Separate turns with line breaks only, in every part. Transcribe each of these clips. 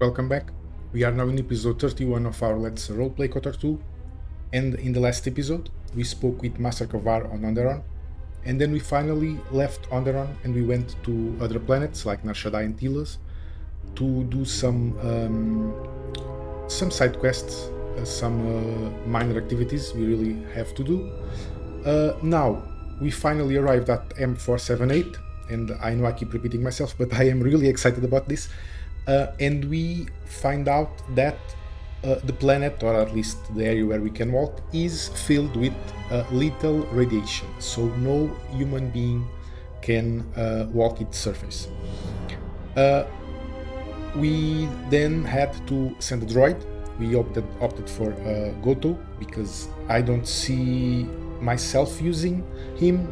Welcome back. We are now in episode 31 of our Let's Roleplay KOTOR 2, and in the last episode we spoke with Master Kavar on Onderon, and then we finally left Onderon and we went to other planets like Narshadai and Tilas to do some side quests, some minor activities we really have to do. Now we finally arrived at M478, and I know I keep repeating myself, but I am really excited about this. And we find out that the planet, or at least the area where we can walk, is filled with lethal radiation, so no human being can walk its surface. We then had to send a droid. We opted for Goto because I don't see myself using him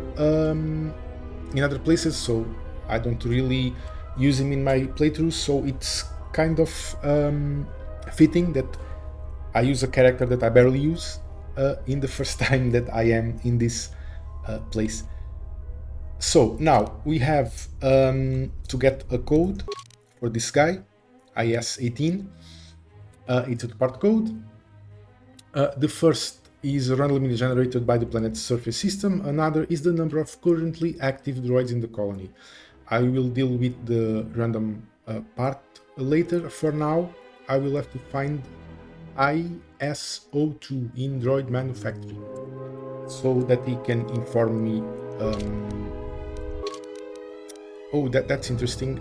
in other places, so I don't really use him in my playthroughs, so it's kind of fitting that I use a character that I barely use in the first time that I am in this place. So now we have to get a code for this guy, IS-18. It's a two-part code. The first is randomly generated by the planet's surface system. Another is the number of currently active droids in the colony. I will deal with the random part later. For now, I will have to find ISO2 in droid manufacturing so that he can inform me. Oh, that's interesting.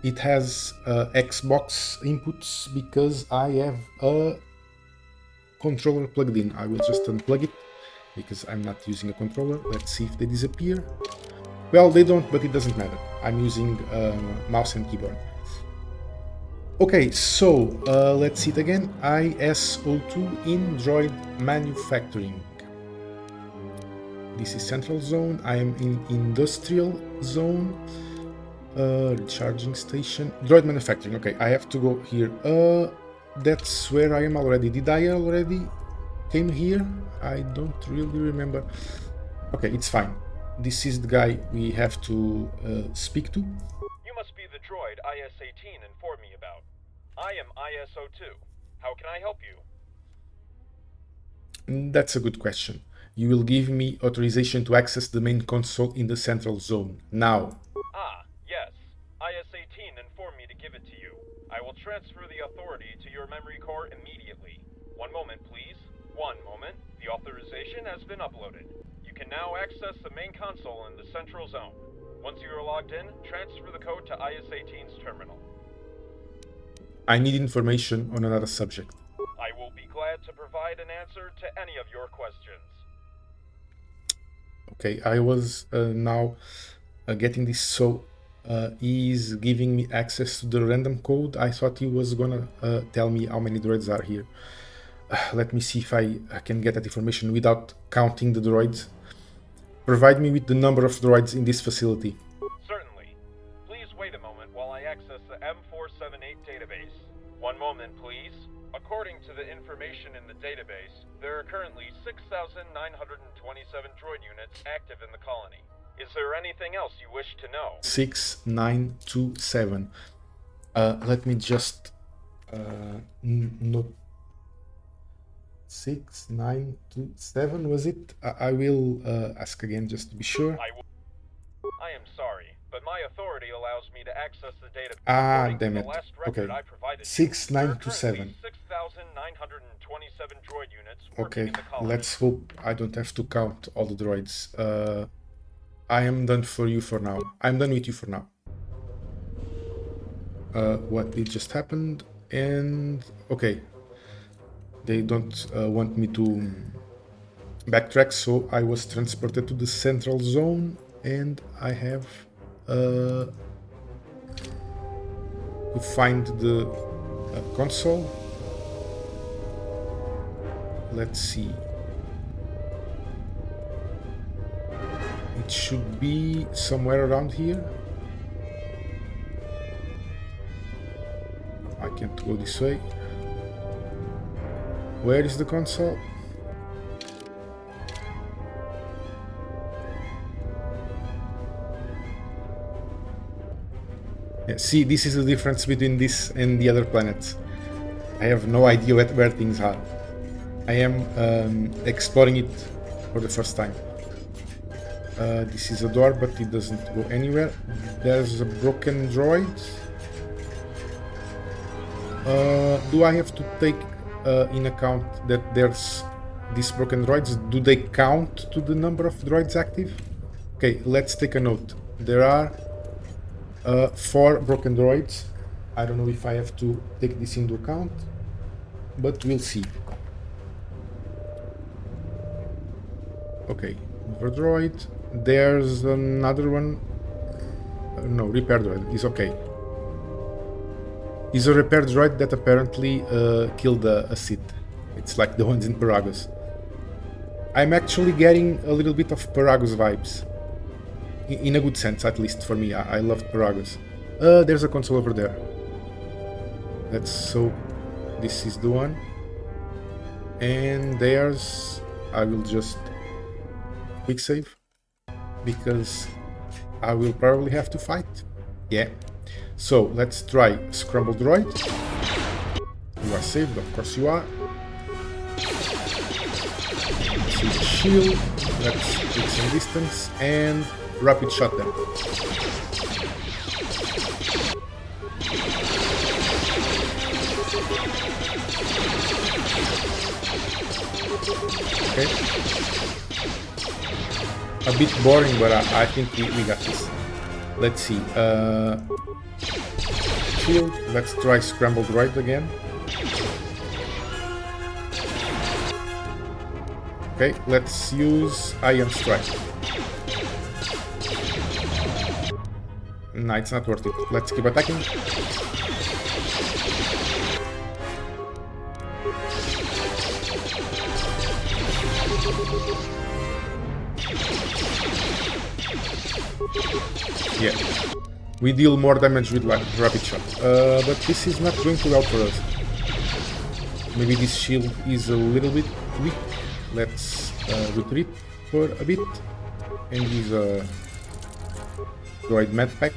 It has Xbox inputs because I have a controller plugged in. I will just unplug it because I'm not using a controller. Let's see if they disappear. Well, they don't, but it doesn't matter. I'm using mouse and keyboard. Okay, so let's see it again. ISO2 in droid manufacturing. This is central zone. I am in industrial zone. Recharging station. Droid manufacturing. Okay, I have to go here. That's where I am already. Did I already came here? I don't really remember. Okay, it's fine. This is the guy we have to speak to.
You must be the droid IS-18 informed me about. I am ISO2. How can I help you?
That's a good question. You will give me authorization to access the main console in the central zone. Now.
Ah, yes. IS-18 informed me to give it to you. I will transfer the authority to your memory core immediately. One moment, please. One moment. The authorization has been uploaded. You can now access the main console in the central zone. Once you are logged in, transfer the code to IS-18's terminal.
I need information on another subject.
I will be glad to provide an answer to any of your questions.
Okay, I was now getting this, so he's giving me access to the random code. I thought he was gonna tell me how many droids are here. Let me see if I can get that information without counting the droids. Provide me with the number of droids in this facility.
Certainly. Please wait a moment while I access the M478 database. One moment, please. According to the information in the database, there are currently 6,927 droid units active in the colony. Is there anything else you wish to know?
6927. Let me just note. 6927, was it? I will ask again just to be sure.
I am sorry, but my authority allows me to access the data.
Damn it. Okay. 6927.
6,927 droid units.
Okay, let's hope I don't have to count all the droids. I am done for you for now. I'm done with you for now. What did just happened? And okay. They don't want me to backtrack, so I was transported to the central zone, and I have to find the console. Let's see. It should be somewhere around here. I can't go this way. Where is the console? Yeah, see, this is the difference between this and the other planets. I have no idea where things are. I am exploring it for the first time. This is a door, but it doesn't go anywhere. There's a broken droid. Do I have to take in account that there's these broken droids? Do they count to the number of droids active? Okay, let's take a note. There are 4 broken droids. I don't know if I have to take this into account, but we'll see. Okay, over droid. There's another one. No, repair droid is okay. Is a repair droid that apparently killed a Sith. It's like the ones in Paragos. I'm actually getting a little bit of Paragos vibes. In a good sense, at least for me. I love Paragos. There's a console over there. This is the one. And there's... I will just quick save, because I will probably have to fight. Yeah. So let's try Scramble Droid. You are saved, of course you are. Let's use the shield. Let's take some distance and rapid shot them. Okay. A bit boring, but I think we got this. Let's see. Shield. Let's try Scrambled Droid again. Okay, let's use Iron Strike. No, it's not worth it. Let's keep attacking. Yeah, we deal more damage with like rapid shot, but this is not going to help for us. Maybe this shield is a little bit weak. Let's retreat for a bit and use a droid med pack.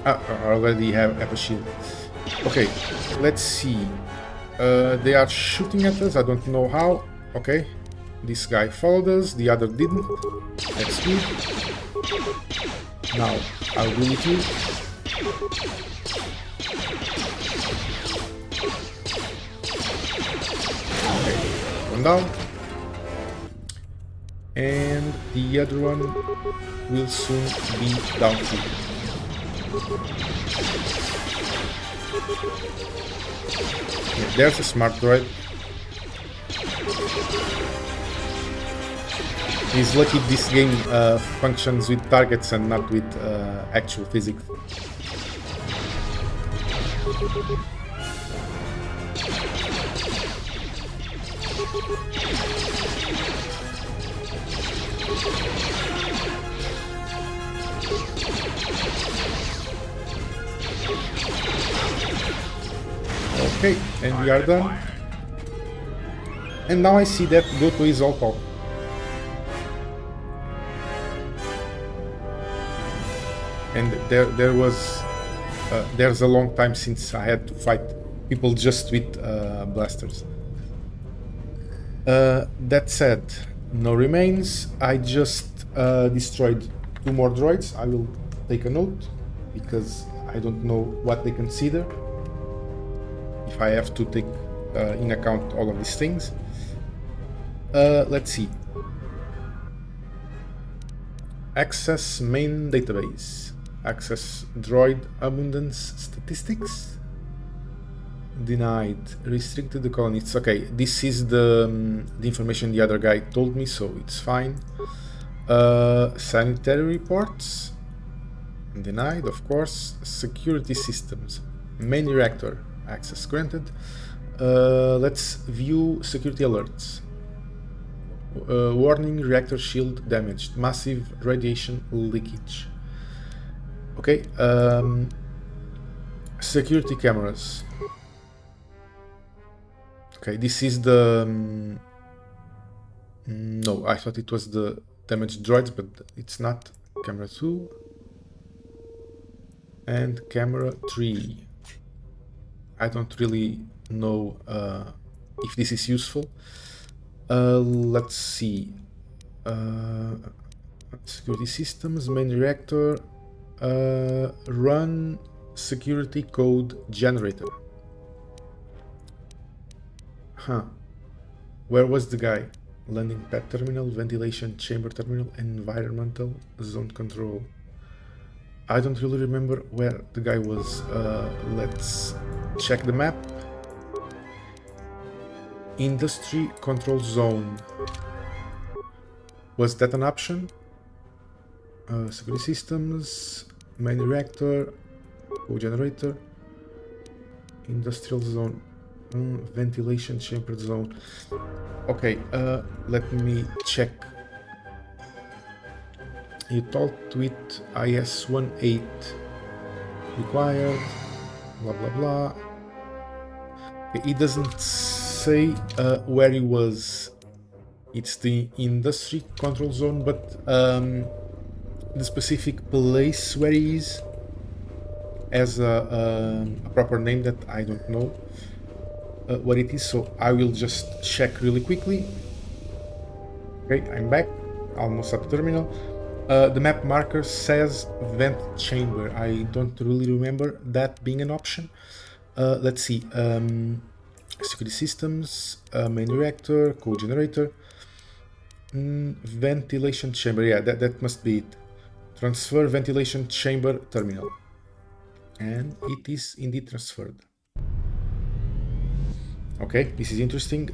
I already have a shield. Okay, let's see. They are shooting at us. I don't know how. Okay. This guy followed us, the other didn't. That's good. Now, I'll deal with you. Okay, one down. And the other one will soon be down too. Yeah, there's a smart droid. He's lucky this game functions with targets and not with actual physics. Okay, and we are done. And now I see that Goto is all pop. And there's a long time since I had to fight people just with blasters. That said, no remains. I just destroyed 2 more droids. I will take a note because I don't know what they consider if I have to take in account all of these things. Let's see. Access main database. Access droid abundance statistics. Denied. Restricted the colonists. Okay, this is the information the other guy told me, so it's fine. Sanitary reports. Denied, of course. Security systems. Main reactor. Access granted. Let's view security alerts. Warning, reactor shield damaged. Massive radiation leakage. Okay, security cameras. Okay, this is the... no, I thought it was the damaged droids, but it's not. Camera 2. and camera 3. I don't really know if this is useful. Let's see. Security systems, main reactor, run security code generator. Huh. Where was the guy? Landing pad terminal, ventilation chamber terminal, environmental zone control. I don't really remember where the guy was. Let's check the map. Industry control zone. Was that an option? Security systems, main reactor, co-generator, industrial zone, ventilation chamber zone. Okay, let me check. You talked with IS-18 required, blah blah blah. Okay, it doesn't say where he was. It's the industry control zone, but the specific place where he is has a proper name that I don't know what it is, so I will just check really quickly. Okay, I'm back, almost at the terminal. The map marker says vent chamber. I don't really remember that being an option. Let's see. Security systems, main reactor, co-generator, ventilation chamber. Yeah, that must be it. Transfer ventilation chamber terminal. And it is indeed transferred. Okay, this is interesting.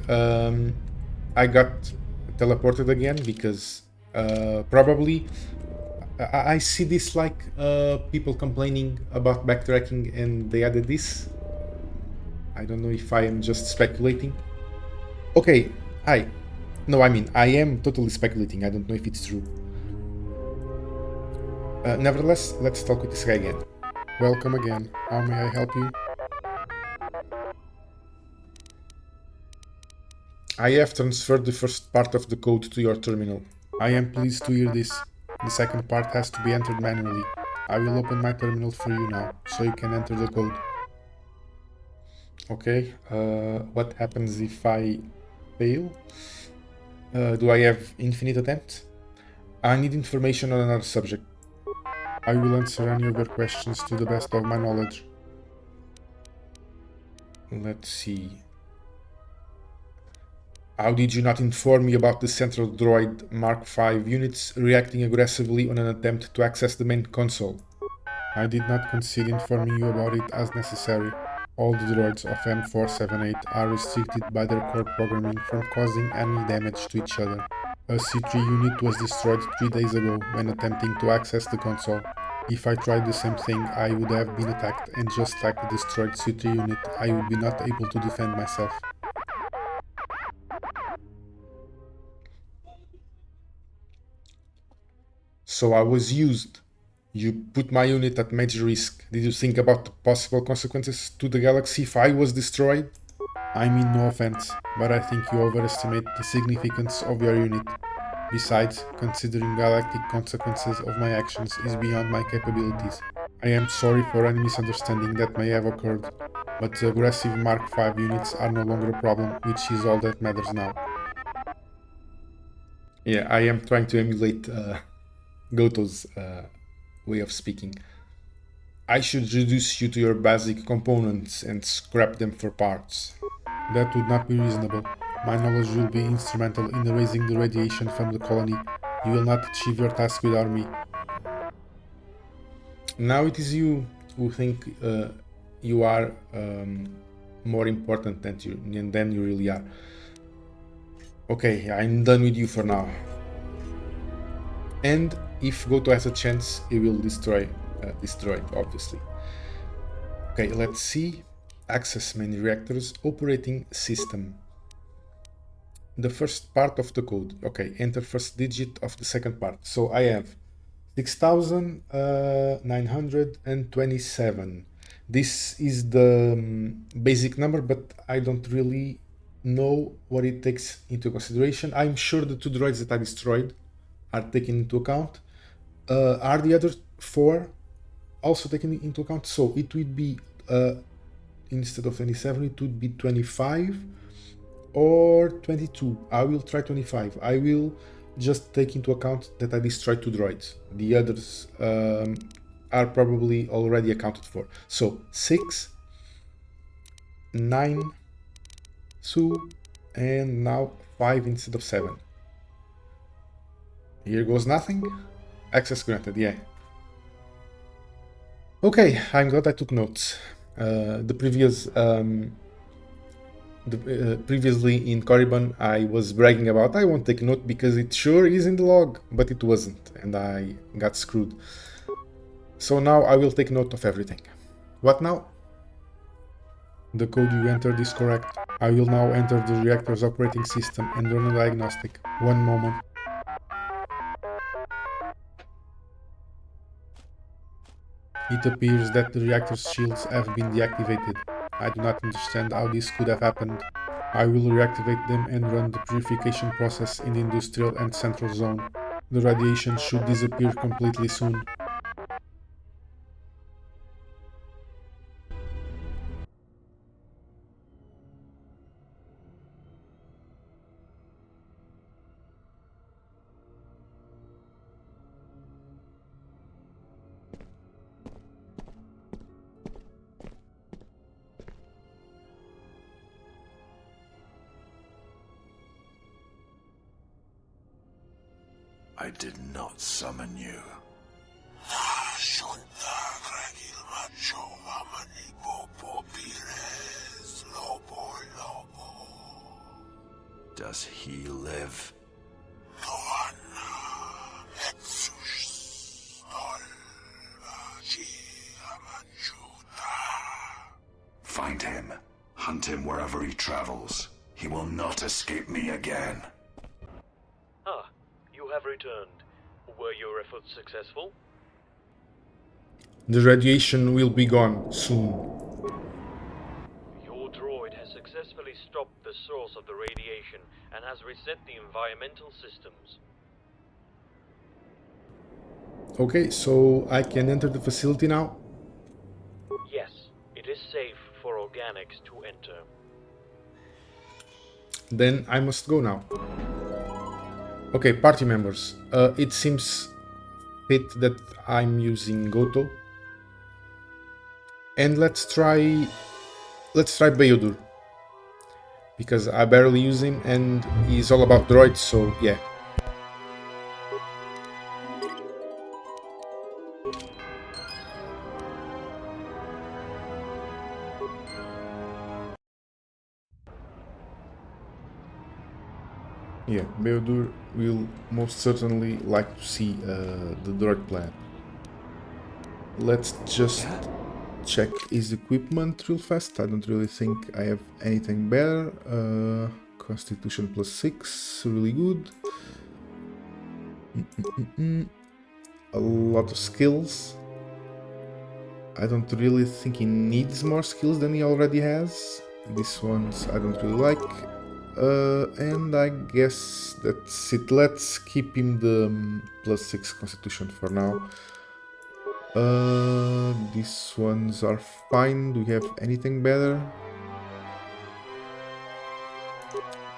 I got teleported again because probably I see this like people complaining about backtracking and they added this. I don't know if I am just speculating. Okay, hi. No, I mean, I am totally speculating. I don't know if it's true. Nevertheless, let's talk with this guy again. Welcome again. How may I help you? I have transferred the first part of the code to your terminal. I am pleased to hear this. The second part has to be entered manually. I will open my terminal for you now, so you can enter the code. Okay, what happens if I fail? Do I have infinite attempts? I need information on another subject. I will answer any of your questions to the best of my knowledge. Let's see. How did you not inform me about the central droid Mark V units reacting aggressively on an attempt to access the main console? I did not consider informing you about it as necessary. All the droids of M478 are restricted by their core programming from causing any damage to each other. A C3 unit was destroyed 3 days ago when attempting to access the console. If I tried the same thing, I would have been attacked, and just like the destroyed C3 unit, I would be not able to defend myself. So I was used. You put my unit at major risk. Did you think about the possible consequences to the galaxy if I was destroyed? I mean no offense, but I think you overestimate the significance of your unit. Besides, considering galactic consequences of my actions is beyond my capabilities. I am sorry for any misunderstanding that may have occurred, but the aggressive Mark V units are no longer a problem, which is all that matters now. Yeah, I am trying to emulate Goto's way of speaking. I should reduce you to your basic components and scrap them for parts. That would not be reasonable. My knowledge will be instrumental in erasing the radiation from the colony. You will not achieve your task without me. Now it is you who think you are more important than you really are. Okay, I'm done with you for now. And if Goto has a chance, he will destroy it, obviously. Okay, let's see. Access main reactors operating system. The first part of the code. Okay, enter first digit of the second part. So I have 6,927. This is the basic number, but I don't really know what it takes into consideration. I'm sure the 2 droids that I destroyed are taken into account. Are the other 4 also taken into account. So it would be, instead of 27, it would be 25 or 22. I will try 25. I will just take into account that I destroyed 2 droids. The others are probably already accounted for. So 6, 9, 2, and now 5 instead of 7. Here goes nothing. Access granted, yeah. Okay, I'm glad I took notes. Previously in Korriban, I was bragging about I won't take note because it sure is in the log, but it wasn't, and I got screwed. So now I will take note of everything. What now? The code you entered is correct. I will now enter the reactor's operating system and run a diagnostic. One moment. It appears that the reactor's shields have been deactivated. I do not understand how this could have happened. I will reactivate them and run the purification process in the industrial and central zone. The radiation should disappear completely soon.
I did not summon you. Does he live? Find him. Hunt him wherever he travels. He will not escape me again.
Ah, you have returned. Were your efforts successful?
The radiation will be gone soon.
Your droid has successfully stopped the source of the radiation and has reset the environmental systems.
Okay, so I can enter the facility now?
Yes, it is safe for organics to enter.
Then I must go now. Okay, party members. It seems fit that I'm using Goto. And let's try Beodur. Because I barely use him and he's all about droids, so yeah. Yeah, Beodur will most certainly like to see the droid plan. Let's just check his equipment real fast. I don't really think I have anything better. Constitution +6, really good. A lot of skills. I don't really think he needs more skills than he already has. These ones I don't really like. And I guess that's it. Let's keep him the +6 constitution for now. These ones are fine. Do we have anything better?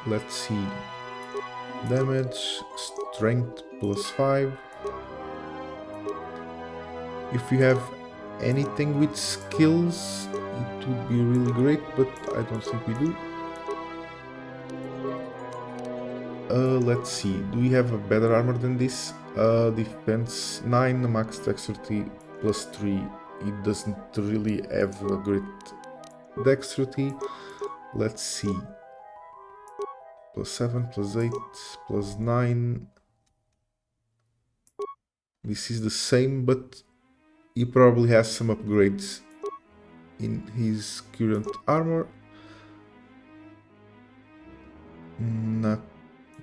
Let's see. Damage, strength +5. If we have anything with skills, it would be really great, but I don't think we do. Let's see, do we have a better armor than this? Defense 9, max dexterity +3. It doesn't really have a great dexterity. Let's see. +7, +8, +9. This is the same, but he probably has some upgrades in his current armor. Not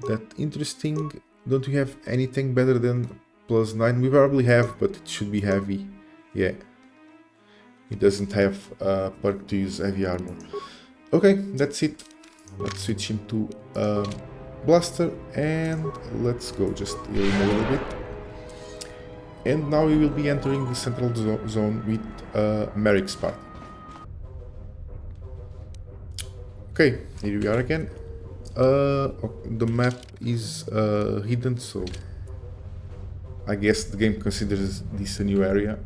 that interesting. Don't we have anything better than +9? We probably have, but it should be heavy. Yeah. He doesn't have a perk to use heavy armor. Okay, that's it. Let's switch him to blaster and let's go. Just heal him a little bit. And now we will be entering the central zone with Maric's party. Okay, here we are again. The map is hidden, so I guess the game considers this a new area.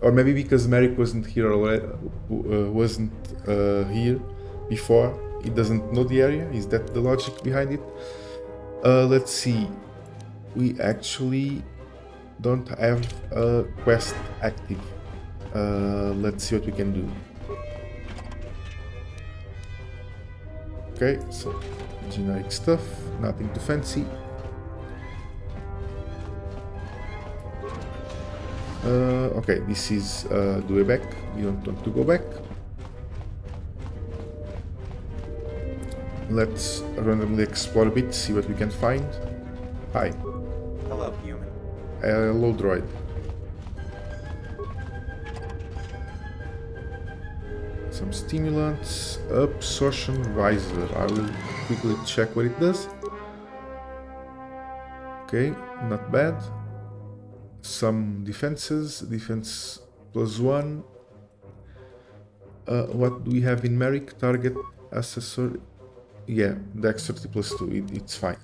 Or maybe because Maric wasn't here already, here before, it doesn't know the area. Is that the logic behind it? Let's see. We actually don't have a quest active. Let's see what we can do. Okay, so generic stuff, nothing too fancy. Okay, this is the way back. We don't want to go back. Let's randomly explore a bit, see what we can find. Hi.
Hello, human.
Hello, droid. Some stimulants. Absorption visor. I will quickly check what it does. Okay, not bad. Some defenses. Defense +1. What do we have in Maric? Target accessory. Yeah, dexterity +2. It's fine.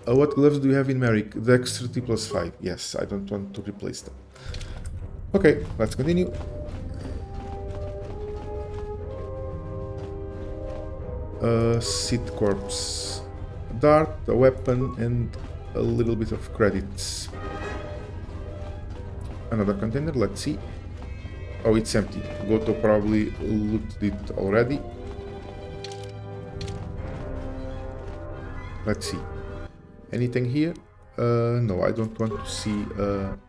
What gloves do you have in Maric? Dexterity +5. Yes, I don't want to replace them. Okay, let's continue. Sith corpse. Dart, a weapon, and a little bit of credits. Another container, let's see. Oh, it's empty. Goto probably looted it already. Let's see. Anything here? No, I don't want to see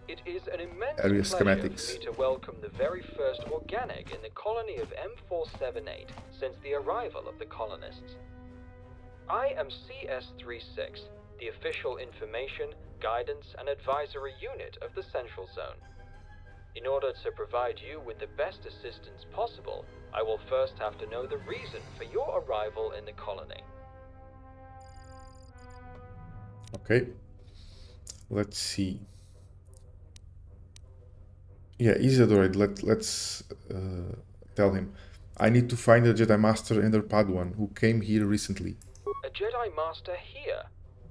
It is an immense
area
pleasure
schematics.
for me to welcome the very first organic in the colony of M478 since the arrival of the colonists. I am CS36, the official information, guidance and advisory unit of the Central Zone. In order to provide you with the best assistance possible, I will first have to know the reason for your arrival in the colony.
Okay. Let's see. Yeah, he's a droid. Let's tell him. I need to find a Jedi Master and their Padawan who came here recently.
A Jedi Master here?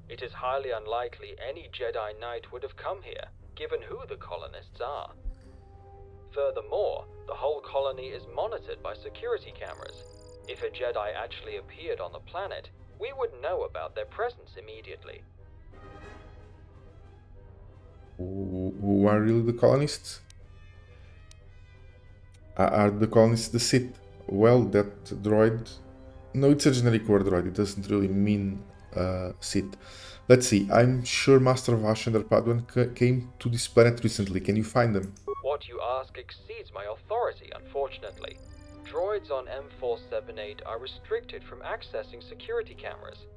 It is highly unlikely any Jedi Knight would have come here, given who the colonists are. Furthermore, the whole colony is monitored by security cameras. If a Jedi actually appeared on the planet, we would know about their presence immediately.
Who are really the colonists? Are the colonists the Sith? Well, that droid... No, it's a generic word, droid. It doesn't really mean Sith. Let's see. I'm sure Master Vash and their Padawan came to this planet recently. Can you find them?
What you ask exceeds my authority, unfortunately. Droids on M478 are restricted from accessing security cameras.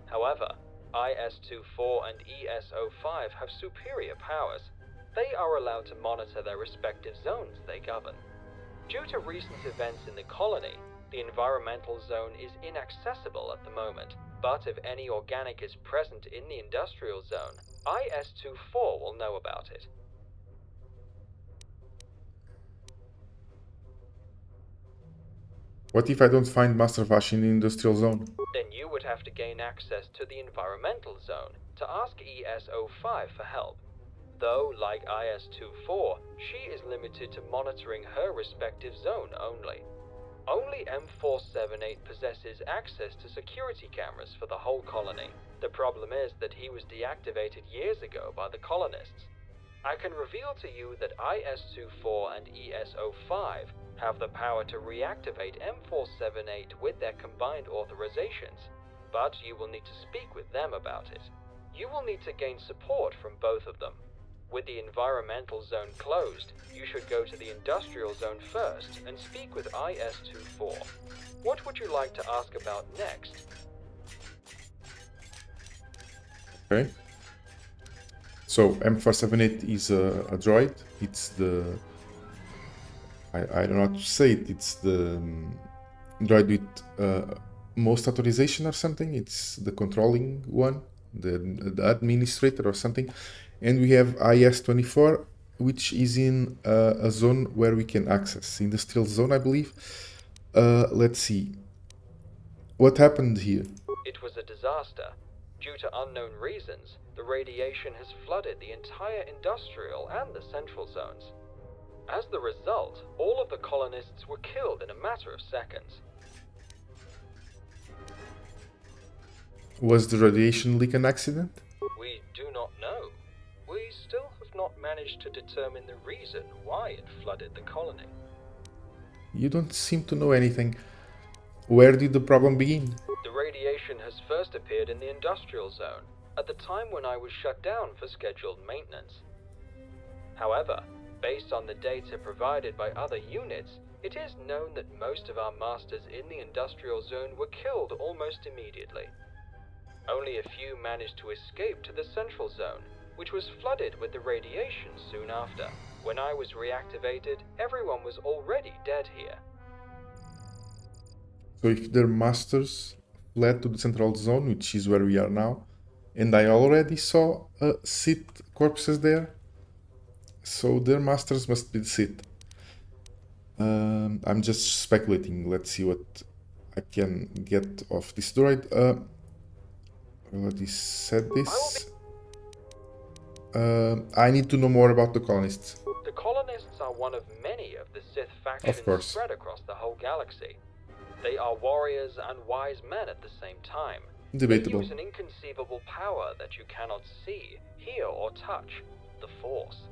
However, IS-24 and ES-05 have superior powers. They are allowed to monitor their respective zones they govern. Due to recent events in the colony, the environmental zone is inaccessible at the moment, but if any organic is present in the industrial zone, IS-24 will know about it.
What if I don't find Master Vash in the industrial zone?
Then you would have to gain access to the environmental zone to ask ES-05 for help. Though, like IS-24, she is limited to monitoring her respective zone only. Only M478 possesses access to security cameras for the whole colony. The problem is that he was deactivated years ago by the colonists. I can reveal to you that IS-24 and ES-05 have the power to reactivate M478 with their combined authorizations, but you will need to speak with them about it. You will need to gain support from both of them. With the environmental zone closed, you should go to the industrial zone first and speak with IS-24. What would you like to ask about next?
Okay. So M478 is a droid. It's the... I don't know how to say it. It's the droid with most authorization or something. It's the controlling one. the administrator or something. And we have IS-24, which is in a zone where we can access. Industrial zone, I believe. Let's see. What happened here?
It was a disaster. Due to unknown reasons, the radiation has flooded the entire industrial and the central zones. As the result, all of the colonists were killed in a matter of seconds.
Was the radiation leak an accident?
We do not know. We still have not managed to determine the reason why it flooded the colony.
You don't seem to know anything. Where did the problem begin?
The radiation has first appeared in the industrial zone, at the time when I was shut down for scheduled maintenance. However, based on the data provided by other units, it is known that most of our masters in the industrial zone were killed almost immediately. Only a few managed to escape to the central zone, which was flooded with the radiation soon after. When I was reactivated, everyone was already dead here.
So if their masters fled to the central zone, which is where we are now, and I already saw Sith corpses there, so their masters must be the Sith. I'm just speculating. Let's see what I can get off this droid. Already said this. I need to know more about the colonists.
The colonists are one of many of the Sith factions spread across the whole galaxy. They are warriors and wise men at the same time.
Debatable.
They use an inconceivable power that you cannot see, hear, or touch, the Force.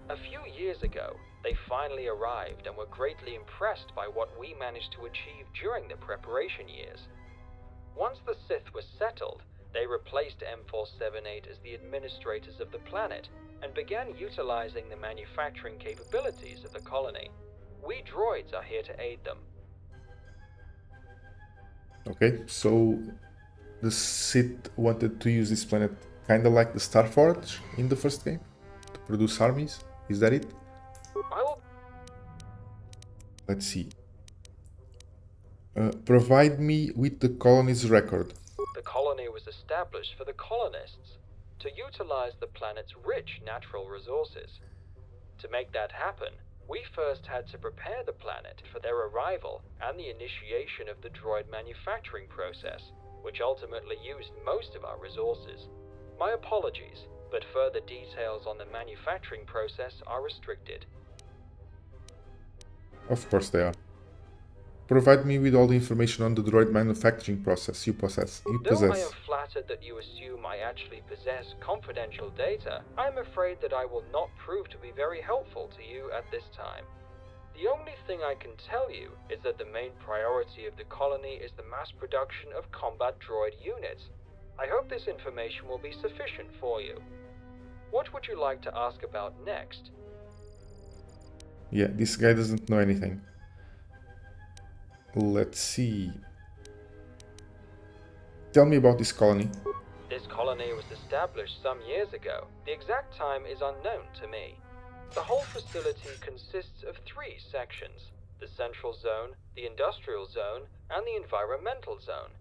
A few years ago, they finally arrived and were greatly impressed by what we managed to achieve during the preparation years. Once the Sith were settled, they replaced M478 as the administrators of the planet and began utilizing the manufacturing capabilities of the colony. We droids are here to aid them.
Okay, so the Sith wanted to use this planet kind of like the Star Wars in the first game to produce armies. Is that it? Let's see. Provide me with the colony's record.
The colony was established for the colonists to utilize the planet's rich natural resources. To make that happen, we first had to prepare the planet for their arrival and the initiation of the droid manufacturing process, which ultimately used most of our resources. My apologies, but further details on the manufacturing process are restricted.
Of course they are. Provide me with all the information on the droid manufacturing process you possess.
Though I am flattered that you assume I actually possess confidential data, I am afraid that I will not prove to be very helpful to you at this time. The only thing I can tell you is that the main priority of the colony is the mass production of combat droid units. I hope this information will be sufficient for you. What would you like to ask about next?
Yeah, this guy doesn't know anything. Let's see. Tell me about this colony.
This colony was established some years ago. The exact time is unknown to me. The whole facility consists of 3 sections: the central zone, the industrial zone, and the environmental zone.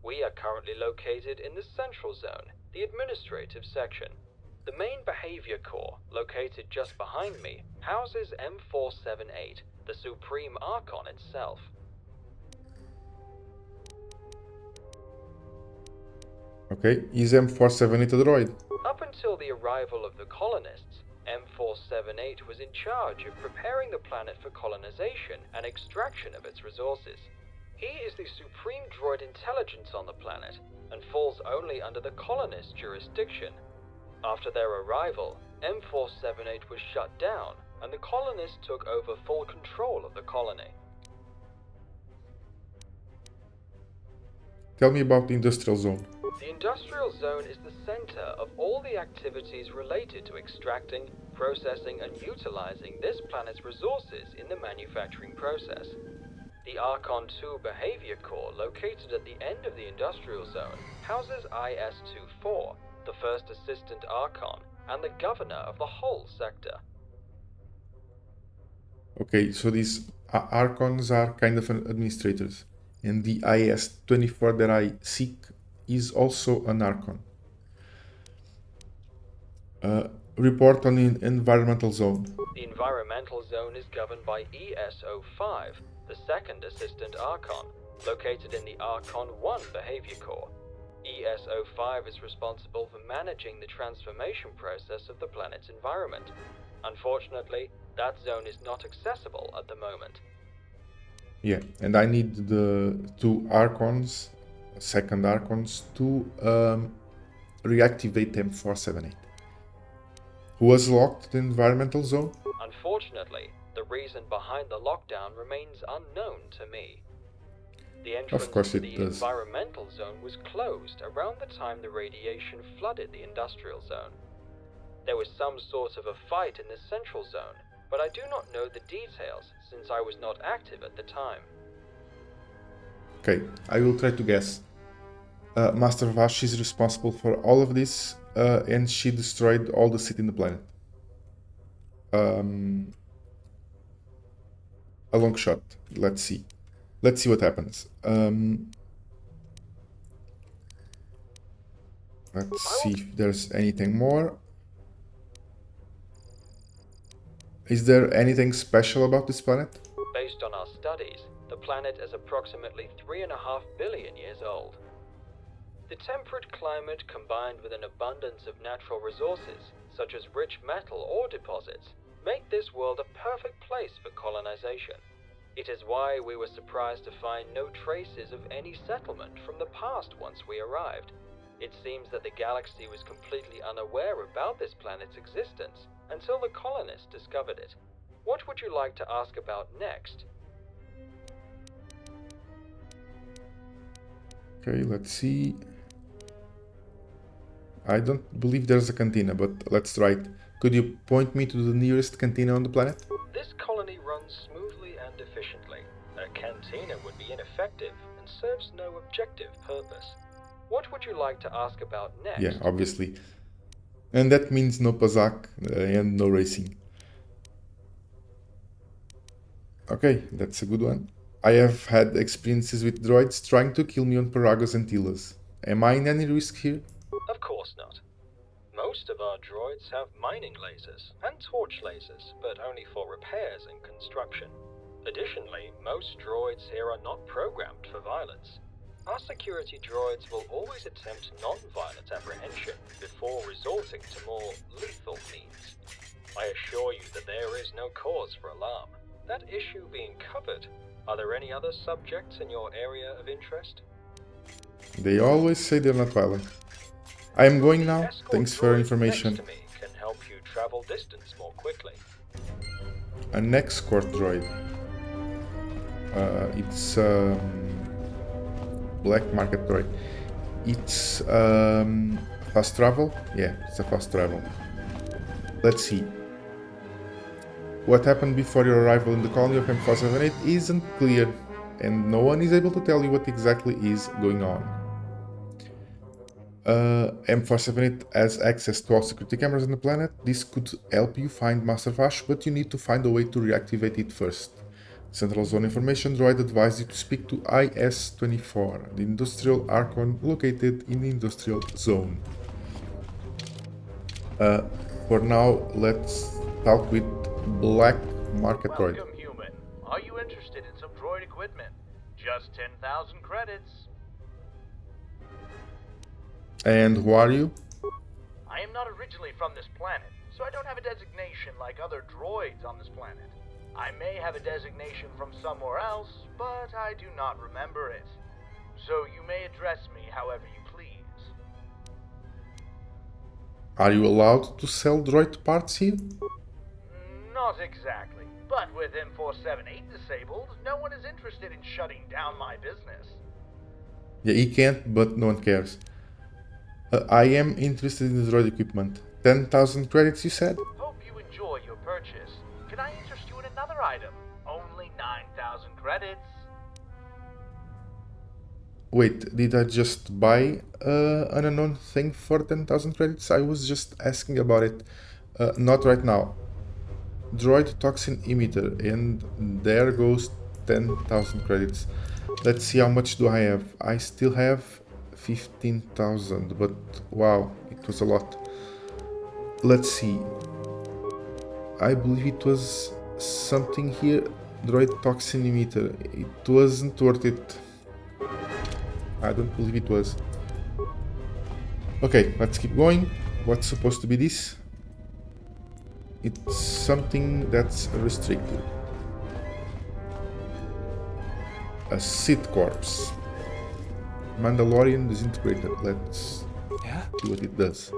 We are currently located in the central zone, the administrative section. The main behavior core, located just behind me, houses M478, the Supreme Archon itself.
Okay, is M478 a droid?
Up until the arrival of the colonists, M478 was in charge of preparing the planet for colonization and extraction of its resources. He is the supreme droid intelligence on the planet, and falls only under the colonists' jurisdiction. After their arrival, M478 was shut down, and the colonists took over full control of the colony.
Tell me about the industrial zone.
The industrial zone is the center of all the activities related to extracting, processing, and utilizing this planet's resources in the manufacturing process. The Archon 2 behavior core, located at the end of the industrial zone, houses IS-24, the first assistant Archon, and the governor of the whole sector.
Okay, so these Archons are kind of administrators. And the IS-24 that I seek is also an Archon. Report on the environmental zone.
The environmental zone is governed by ES-05, the second assistant Archon, located in the Archon 1 behavior core. ES-05 is responsible for managing the transformation process of the planet's environment. Unfortunately, that zone is not accessible at the moment.
Yeah, and I need the two Archons, second Archons, to reactivate M478. Who has locked the environmental zone?
Unfortunately, the reason behind the lockdown remains unknown to me. The entrance to the environmental zone was closed around the time the radiation flooded the industrial zone. There was some sort of a fight in the central zone, but I do not know the details since I was not active at the time.
Okay, I will try to guess. Master Vash is responsible for all of this, and she destroyed all the city in the planet. A long shot. Let's see. Let's see what happens. Let's see if there's anything more. Is there anything special about this planet?
Based on our studies, the planet is approximately 3.5 billion years old. The temperate climate combined with an abundance of natural resources, such as rich metal ore deposits, make this world a perfect place for colonization. It is why we were surprised to find no traces of any settlement from the past once we arrived. It seems that the galaxy was completely unaware about this planet's existence until the colonists discovered it. What would you like to ask about next?
Okay, let's see. I don't believe there's a cantina, but let's try it. Could you point me to the nearest cantina on the planet?
This colony runs smoothly and efficiently. A cantina would be ineffective and serves no objective purpose. What would you like to ask about next?
Yeah, obviously. And that means no Pazak and no racing. Okay, that's a good one. I have had experiences with droids trying to kill me on Paragos and Tilas. Am I in any risk here?
Of course not. Most of our droids have mining lasers and torch lasers, but only for repairs and construction. Additionally, most droids here are not programmed for violence. Our security droids will always attempt non-violent apprehension before resorting to more lethal means. I assure you that there is no cause for alarm. That issue being covered, are there any other subjects in your area of interest?
They always say they're not violent. I am going now. Thanks for your information.
Next to me can help you travel distance more quickly.
An escort droid. It's black market droid. It's fast travel. Yeah, it's a fast travel. Let's see. What happened before your arrival in the colony of M478 isn't clear, and no one is able to tell you what exactly is going on. M478 has access to all security cameras on the planet. This could help you find Master Vash, but you need to find a way to reactivate it first. Central Zone Information Droid advised you to speak to IS-24, the industrial Archon located in the industrial zone. For now, let's talk with Black Market Droid.
Welcome, human. Are you interested in some droid equipment? Just 10,000 credits.
And who are you?
I am not originally from this planet, so I don't have a designation like other droids on this planet. I may have a designation from somewhere else, but I do not remember it. So you may address me however you please.
Are you allowed to sell droid parts here?
Not exactly, but with M478 disabled, no one is interested in shutting down my business.
Yeah, he can't, but no one cares. I am interested in the droid equipment. 10,000 credits, you said?
Hope you enjoy your purchase. Can I interest you in another item? Only 9,000 credits.
Wait, did I just buy an unknown thing for 10,000 credits? I was just asking about it. Not right now. Droid toxin emitter, and there goes 10,000 credits. Let's see how much do I have. I still have 15,000, but wow, it was a lot. Let's see. I believe it was something here. Droid toxinimeter. It wasn't worth it. I don't believe it was. Okay, let's keep going. What's supposed to be this? It's something that's restricted. A Sith corpse. Mandalorian disintegrator. Let's see what it does.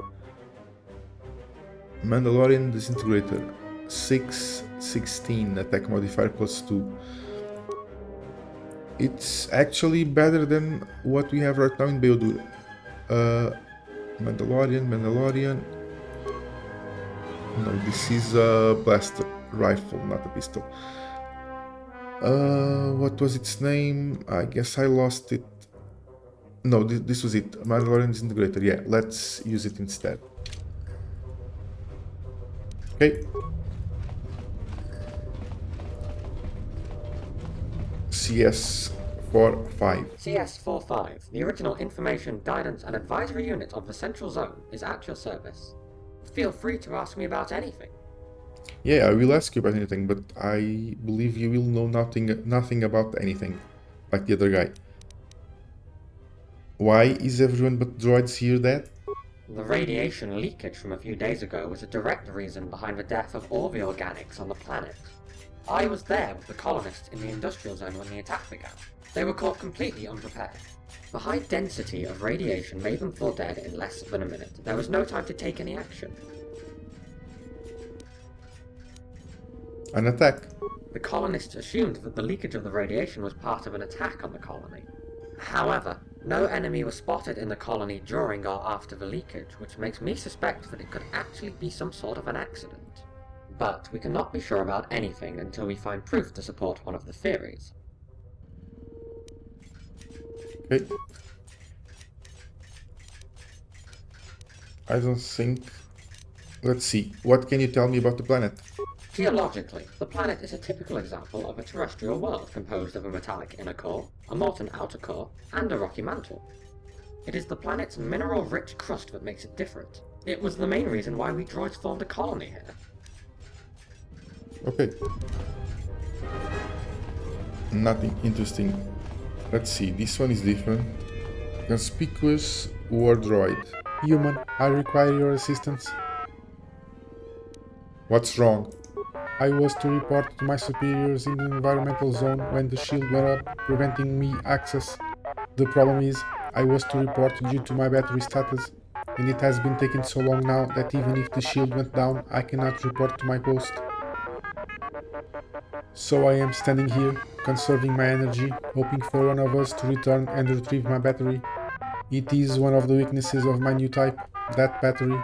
Mandalorian disintegrator. 616 attack modifier +2. It's actually better than what we have right now in Beodur. Mandalorian. No, this is a blaster rifle, not a pistol. What was its name? I guess I lost it. No, this was it. Mandalorian disintegrator. Yeah, let's use it instead. Okay. CS-45.
CS-45, the original Information, Guidance and Advisory Unit of the Central Zone, is at your service. Feel free to ask me about anything.
Yeah, I will ask you about anything, but I believe you will know nothing about anything, like the other guy. Why is everyone but droids here dead?
The radiation leakage from a few days ago was a direct reason behind the death of all the organics on the planet. I was there with the colonists in the industrial zone when the attack began. They were caught completely unprepared. The high density of radiation made them fall dead in less than a minute. There was no time to take any action.
An attack?
The colonists assumed that the leakage of the radiation was part of an attack on the colony. However, no enemy was spotted in the colony during or after the leakage, which makes me suspect that it could actually be some sort of an accident. But we cannot be sure about anything until we find proof to support one of the theories.
Okay. I don't think... Let's see. What can you tell me about the planet?
Geologically, the planet is a typical example of a terrestrial world composed of a metallic inner core, a molten outer core, and a rocky mantle. It is the planet's mineral-rich crust that makes it different. It was the main reason why we droids formed a colony here.
Okay. Nothing interesting. Let's see, this one is different. Conspicuous war droid. Human, I require your assistance. What's wrong? I was to report to my superiors in the environmental zone when the shield went up, preventing me access. The problem is, I was to report due to my battery status, and it has been taking so long now that even if the shield went down, I cannot report to my post. So I am standing here, conserving my energy, hoping for one of us to return and retrieve my battery. It is one of the weaknesses of my new type, that battery.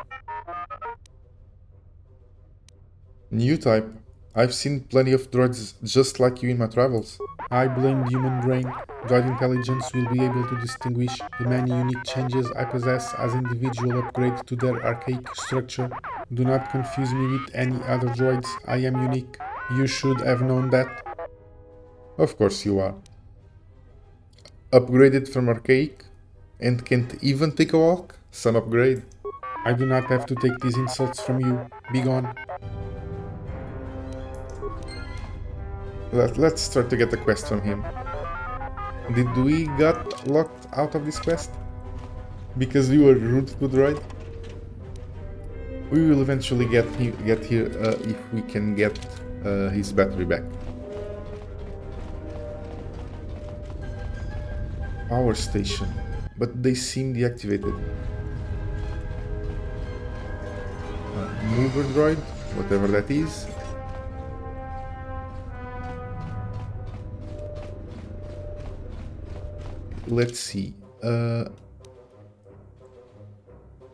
New type? I've seen plenty of droids just like you in my travels. I blame the human brain. Droid intelligence will be able to distinguish the many unique changes I possess as individual upgrades to their archaic structure. Do not confuse me with any other droids. I am unique. You should have known that. Of course you are. Upgraded from archaic? And can't even take a walk? Some upgrade. I do not have to take these insults from you. Be gone. Let's try to get a quest from him. Did we got locked out of this quest? Because we were rude to droid? We will eventually get here if we can get his battery back. Power station, but they seem deactivated. Mover droid, whatever that is. Let's see.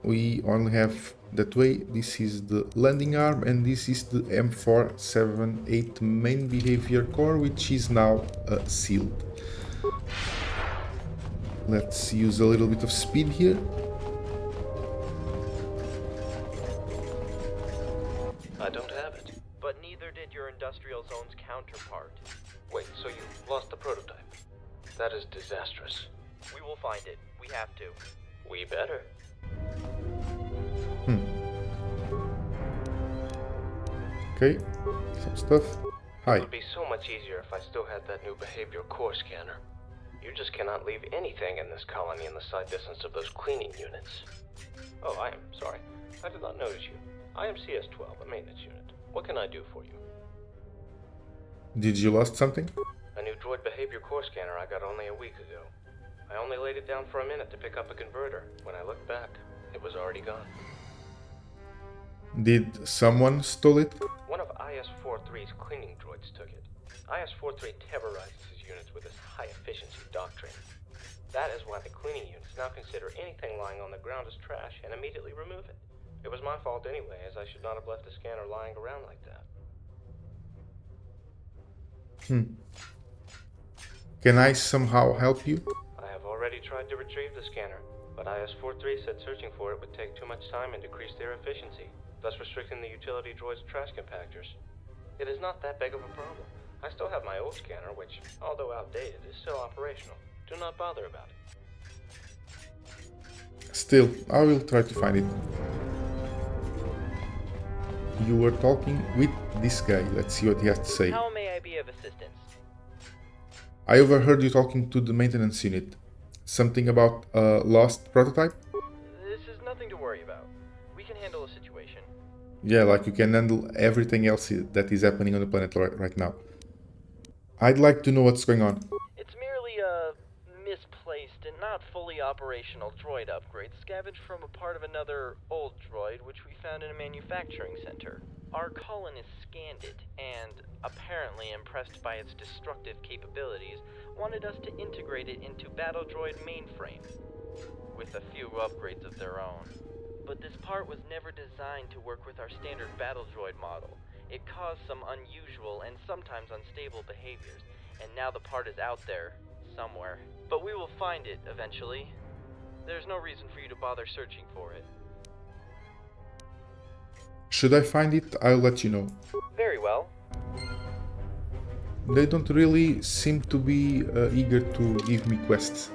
We only have that way. This is the landing arm, and this is the M478 main behavior core, which is now sealed. Let's use a little bit of speed here.
I don't have it.
But neither did your industrial zone's counterpart.
Wait, so you lost the prototype? That is disastrous.
We will
find it. We have to.
We better.
Okay, some stuff. Hi.
It would be so much easier if I still had that new behavior core scanner. You just cannot leave anything in this colony in the sight distance of those cleaning units. Oh, I am sorry. I did not notice you. I am CS-12, a maintenance unit. What can I do for you?
Did you lost something?
A new droid behavior core scanner I got only a week ago. I only laid it down for a minute to pick up a converter. When I looked back, it was already gone.
Did someone stole it?
One of IS-43's cleaning droids took it. IS-43 terrorizes his units with his high-efficiency doctrine. That is why the cleaning units now consider anything lying on the ground as trash and immediately remove it. It was my fault anyway, as I should not have left the scanner lying around like that.
Can I somehow help you?
I have already tried to retrieve the scanner, but IS-43 said searching for it would take too much time and decrease their efficiency, thus restricting the utility droid's trash compactors. It is not that big of a problem. I still have my old scanner, which, although outdated, is still operational. Do not bother about it.
Still, I will try to find it. You were talking with this guy. Let's see what he has to say.
How may I be of assistance?
I overheard you talking to the maintenance unit. Something about a lost prototype?
This is nothing to worry about. We can handle the situation.
Yeah, like you can handle everything else that is happening on the planet right now. I'd like to know what's going on.
It's merely a misplaced and not fully operational droid upgrade scavenged from a part of another old droid which we found in a manufacturing center. Our colonists scanned it and, apparently impressed by its destructive capabilities, wanted us to integrate it into battle droid mainframe, with a few upgrades of their own. But this part was never designed to work with our standard battle droid model. It caused some unusual and sometimes unstable behaviors, and now the part is out there, somewhere. But we will find it eventually. There's no reason for you to bother searching for it.
Should I find it, I'll let you know.
Very well.
They don't really seem to be eager to give me quests.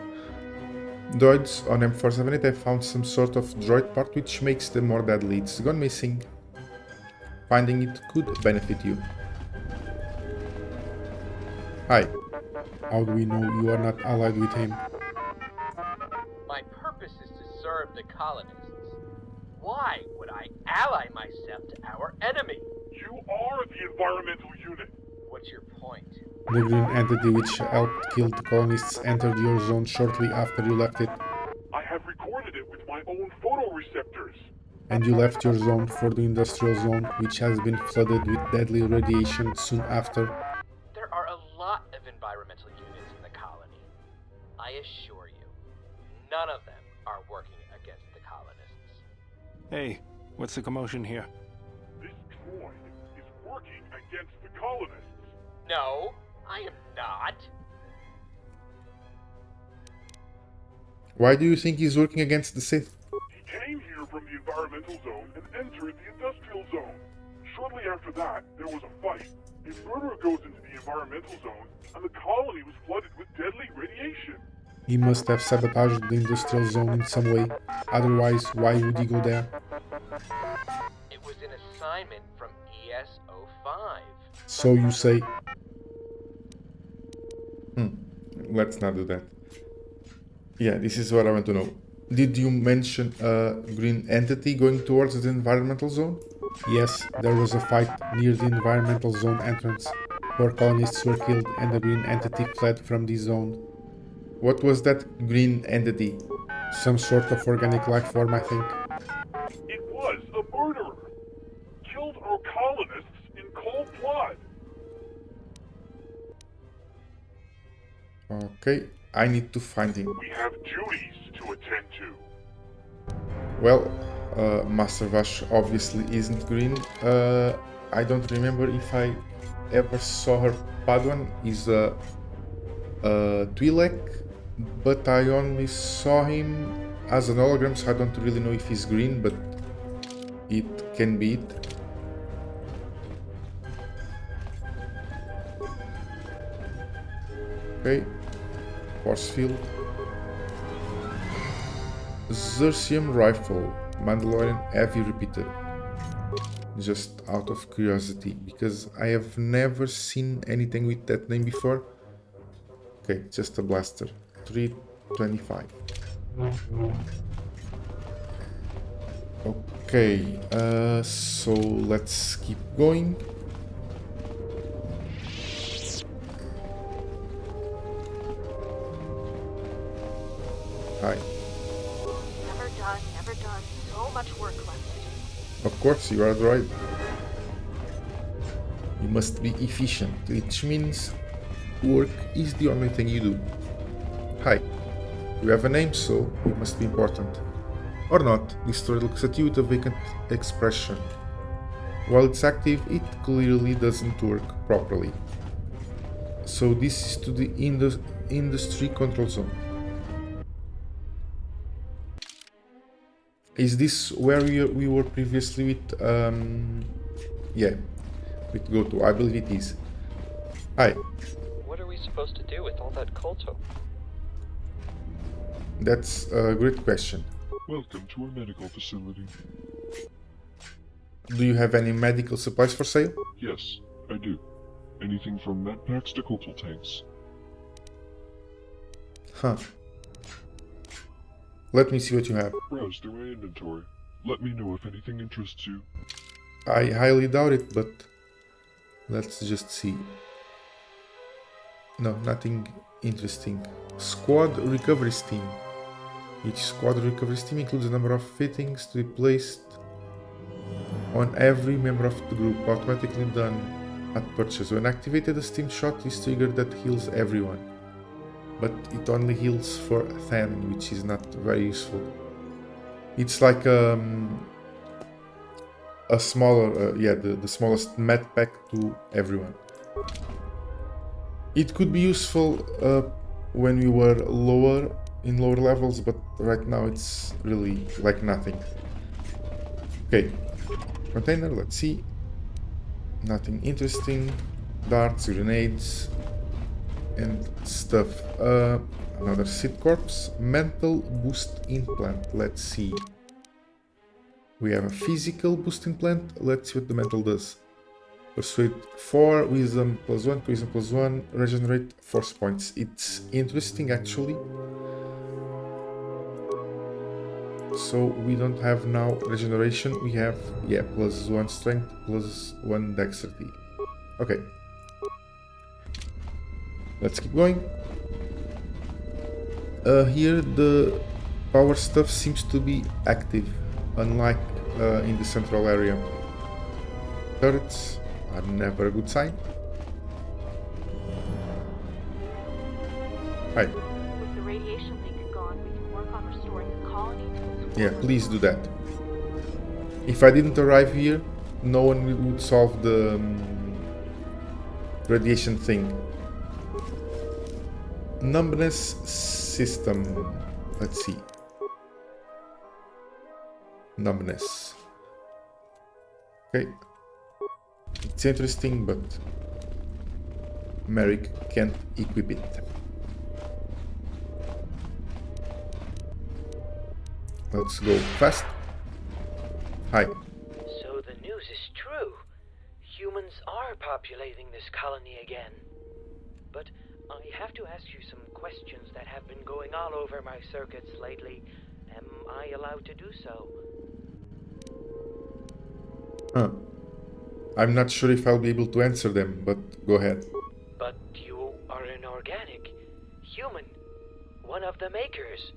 Droids on M478, I found some sort of droid part which makes them more deadly. It's gone missing. Finding it could benefit you. Hi. How do we know you are not allied with him?
My purpose is to serve the colonists. Why would I ally myself to our enemy?
You are the environmental unit.
What's your point?
The green entity which helped kill the colonists entered your zone shortly after you left it.
I have recorded it with my own photoreceptors.
And you left your zone for the industrial zone, which has been flooded with deadly radiation soon after.
There are a lot of environmental units in the colony. I assure you, none of them are working against the colonists.
Hey, what's the commotion here?
This droid is working against the colonists.
No, I am not.
Why do you think he's working against the Sith?
He came here from the environmental zone and entered the industrial zone. Shortly after that, there was a fight. A murderer goes into the environmental zone, and the colony was flooded with deadly radiation.
He must have sabotaged the industrial zone in some way. Otherwise, why would he go there?
It was an assignment from ES-05.
So you say... Let's not do that. Yeah, this is what I want to know. Did you mention a green entity going towards the environmental zone? Yes, there was a fight near the environmental zone entrance. 4 colonists were killed and the green entity fled from the zone. What was that green entity? Some sort of organic life form, I think.
It was a murderer. Killed our colonists in cold blood.
Okay, I need to find him.
We have duties to attend to.
Well, Master Vash obviously isn't green. I don't remember if I ever saw her Padawan. Is a Twi'lek, but I only saw him as an hologram, so I don't really know if he's green, but it can be it. Okay, force field. Xerxium rifle, Mandalorian heavy repeater. Just out of curiosity, because I have never seen anything with that name before. Okay, just a blaster. 325. Okay, so let's keep going. Hi.
Never done. So much work left.
Of course, you are a droid. You must be efficient, which means work is the only thing you do. Hi. You have a name, so you must be important. Or not, this droid looks at you with a vacant expression. While it's active, it clearly doesn't work properly. So this is to the industry control zone. Is this where we were previously with, yeah, with KOTOR? I believe it is. Hi.
What are we supposed to do with all that KOTOR?
That's a great question.
Welcome to our medical facility.
Do you have any medical supplies for sale?
Yes, I do. Anything from med packs to KOTOR tanks.
Huh. Let me see what you have.
Browse through my inventory. Let me know if anything interests you.
I highly doubt it, but let's just see. No, nothing interesting. Squad recovery steam. Each squad recovery steam includes a number of fittings to be placed on every member of the group, automatically done at purchase. When activated, a steam shot is triggered that heals everyone, but it only heals for 10, which is not very useful. It's like a smaller, yeah, the smallest med pack to everyone. It could be useful when we were in lower levels, but right now it's really like nothing. Okay, container, let's see. Nothing interesting. Darts, grenades, and stuff. Another seed corpse. Mental boost implant. Let's see. We have a physical boost implant. Let's see what the mental does. Persuade 4, wisdom +1, wisdom +1, regenerate force points. It's interesting actually. So we don't have now regeneration, we have, yeah, +1 strength, +1 dexterity. Okay. Let's keep going. Here the power stuff seems to be active, unlike in the central area. Turrets are never a good sign. Hi.
With the radiation leak gone, we can work on restoring the colony to its
Yeah, please do that. If I didn't arrive here, no one would solve the radiation thing. Numbness system. Let's see. Numbness. Okay. It's interesting, but Maric can't equip it. Let's go fast. Hi.
So the news is true. Humans are populating this colony again. But I have to ask you some questions that have been going all over my circuits lately. Am I allowed to do so?
Huh. I'm not sure if I'll be able to answer them, but go ahead.
But you are an organic human, one of the makers.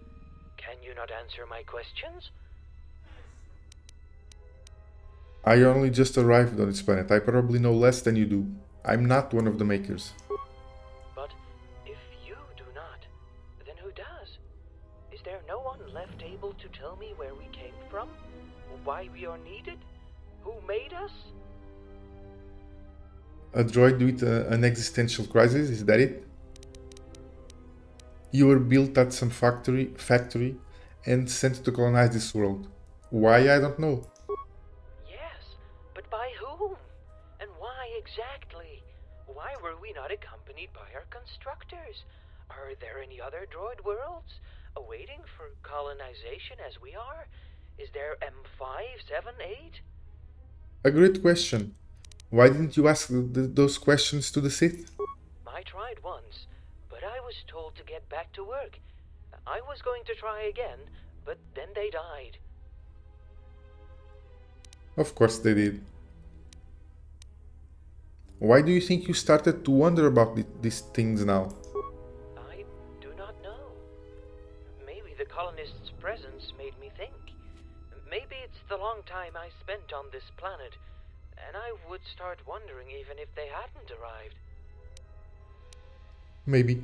Can you not answer my questions?
I only just arrived on this planet. I probably know less than you do. I'm not one of the makers.
But if you do not, then who does? Is there no one left able to tell me where we came from? Why we are needed? Who made us?
A droid with an existential crisis, is that it? You were built at some factory and sent to colonize this world. Why, I don't know.
Yes, but by whom? And why exactly? Why were we not accompanied by our constructors? Are there any other droid worlds awaiting for colonization as we are? Is there M5, 7, 8?
A great question. Why didn't you ask those questions to the Sith?
I tried once, but I was told to get back to work. I was going to try again, but then they died.
Of course they did. Why do you think you started to wonder about these things now?
I do not know. Maybe the colonists' presence made me think. Maybe it's the long time I spent on this planet, and I would start wondering even if they hadn't arrived.
Maybe.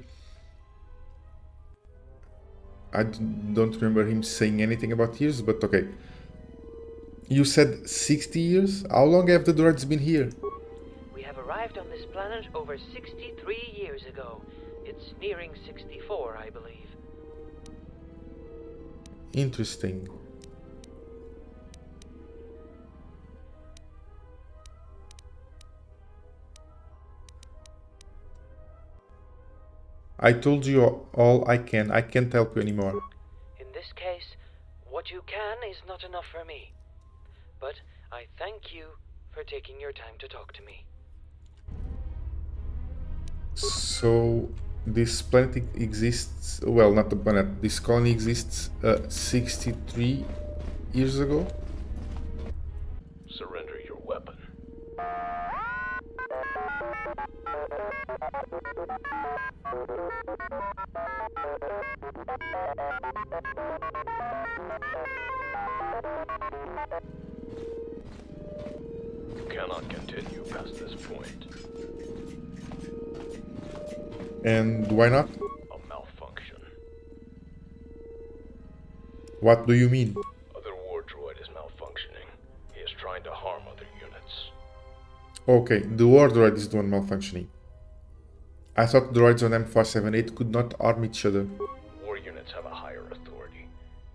I don't remember him saying anything about years, but okay. You said 60 years? How long have the droids been here?
We have arrived on this planet over 63 years ago. It's nearing 64, I believe.
Interesting. I told you all I can. I can't help you anymore.
In this case, what you can is not enough for me. But I thank you for taking your time to talk to me.
So, this planet exists... Well, not the planet. This colony exists 63 years ago?
Surrender your weapon. You cannot continue past this point.
And why not?
A malfunction.
What do you mean?
Other war droid is malfunctioning. He is trying to harm other units.
Okay, the war droid is the one malfunctioning. I thought droids on M478 could not harm each other.
War units have a higher authority.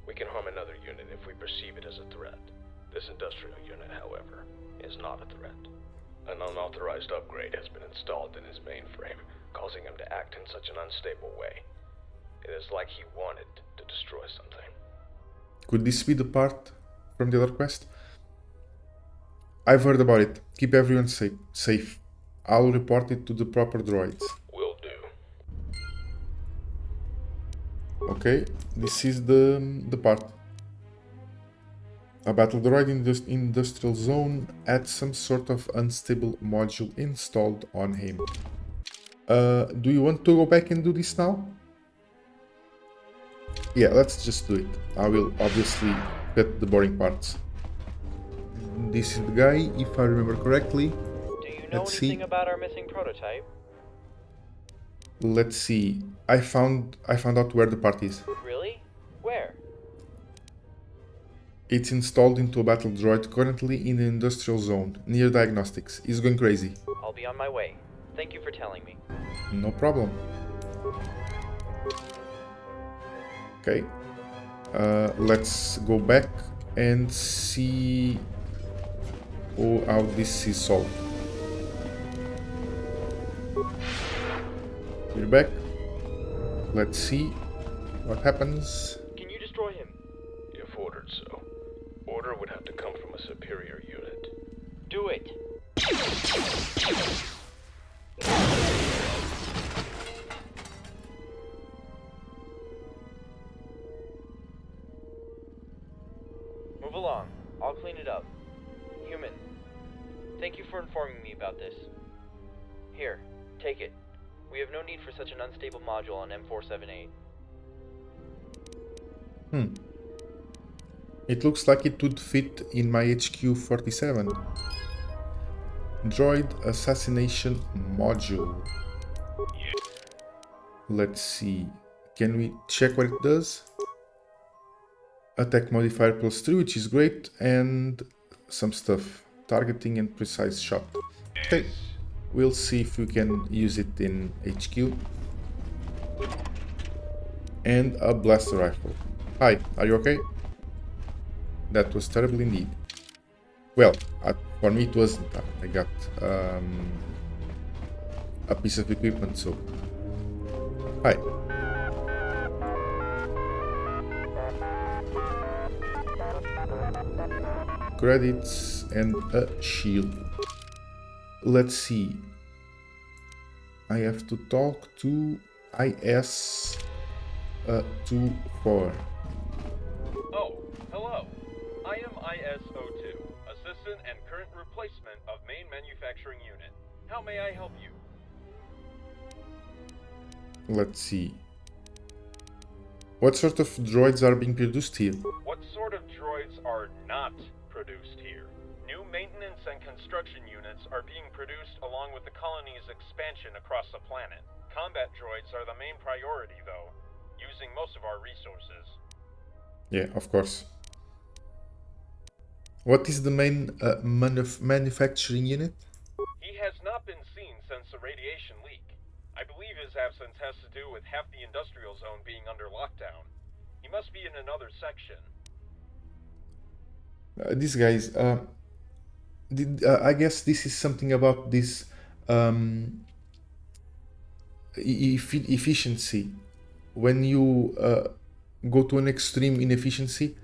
We can harm another unit if we perceive it as a threat. This industrial unit, however, is not a threat. An unauthorized upgrade has been installed in his mainframe, causing him to act in such an unstable way. It is like he wanted to destroy something.
Could this be the part from the other quest? I've heard about it. Keep everyone safe. I'll report it to the proper droids.
Will do.
Okay, this is the part. A battle droid in the industrial zone had some sort of unstable module installed on him. Do you want to go back and do this now? Yeah, let's just do it. I will obviously cut the boring parts. This is the guy, if I remember correctly.
Do you know anything about our missing prototype?
Let's see. I found out where the part is.
Really? Where?
It's installed into a battle droid currently in the industrial zone, near diagnostics. He's going crazy.
I'll be on my way. Thank you for telling me.
No problem. Okay. Let's go back and see how this is solved. We're back. Let's see what happens.
Can you destroy him?
If ordered so. Order would have to come from a superior unit.
Do it. Move along. I'll clean it up. Human, thank you for informing me about this. Here, take it. We have no need for such an unstable module on M478.
It looks like it would fit in my HQ-47. Droid assassination module. Let's see. Can we check what it does? Attack modifier +3, which is great, and some stuff. Targeting and precise shot. Okay, we'll see if we can use it in HQ. And a blaster rifle. Hi, are you okay? That was terrible indeed. Well, for me it wasn't. I got a piece of equipment, so... Hi. Credits and a shield. Let's see. I have to talk to IS-24.
Oh, hello. I am IS-02, assistant and current replacement of main manufacturing unit. How may I help you?
Let's see. What sort of droids are being produced here?
What sort of droids are not produced here? New maintenance and construction units are being produced along with the colony's expansion across the planet. Combat droids are the main priority, though, using most of our resources.
Yeah, of course. What is the main manufacturing unit?
He has not been seen since the radiation leak. I believe his absence has to do with half the industrial zone being under lockdown. He must be in another section.
These guys, I guess this is something about this efficiency. When you go to an extreme inefficiency,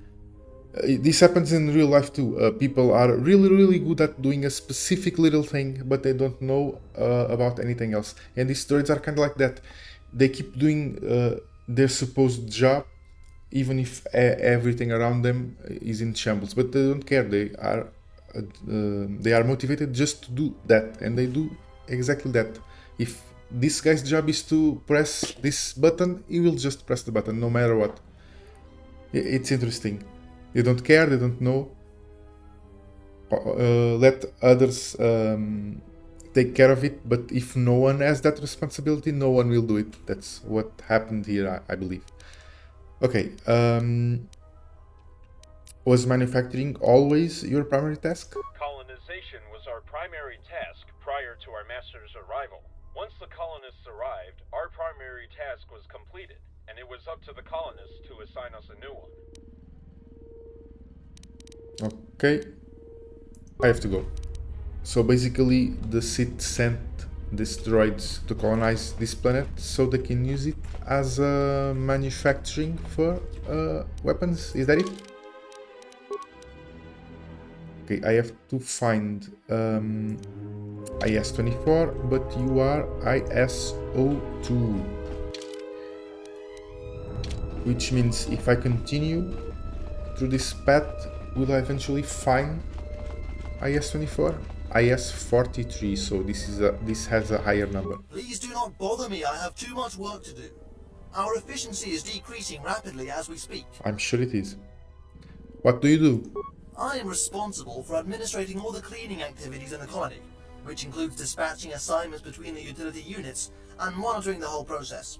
this happens in real life too. People are really good at doing a specific little thing, but they don't know about anything else. And these droids are kind of like that. They keep doing their supposed job, even if everything around them is in shambles. But they don't care. They are motivated just to do that, and they do exactly that. If this guy's job is to press this button, he will just press the button, no matter what. It's interesting. They don't care, they don't know. Let others take care of it, but if no one has that responsibility, no one will do it. That's what happened here, I believe. Okay, was manufacturing always your primary task?
Colonization was our primary task prior to our master's arrival. Once the colonists arrived, our primary task was completed, and it was up to the colonists to assign us a new one.
Okay, I have to go. So basically the Sith sent these droids to colonize this planet so they can use it as manufacturing for weapons, is that it? Okay, I have to find IS-24, but you are IS-02. Which means if I continue through this path, will I eventually find IS-24? IS-43, so this has a higher number.
Please do not bother me, I have too much work to do. Our efficiency is decreasing rapidly as we speak.
I'm sure it is. What do you do?
I am responsible for administrating all the cleaning activities in the colony, which includes dispatching assignments between the utility units and monitoring the whole process.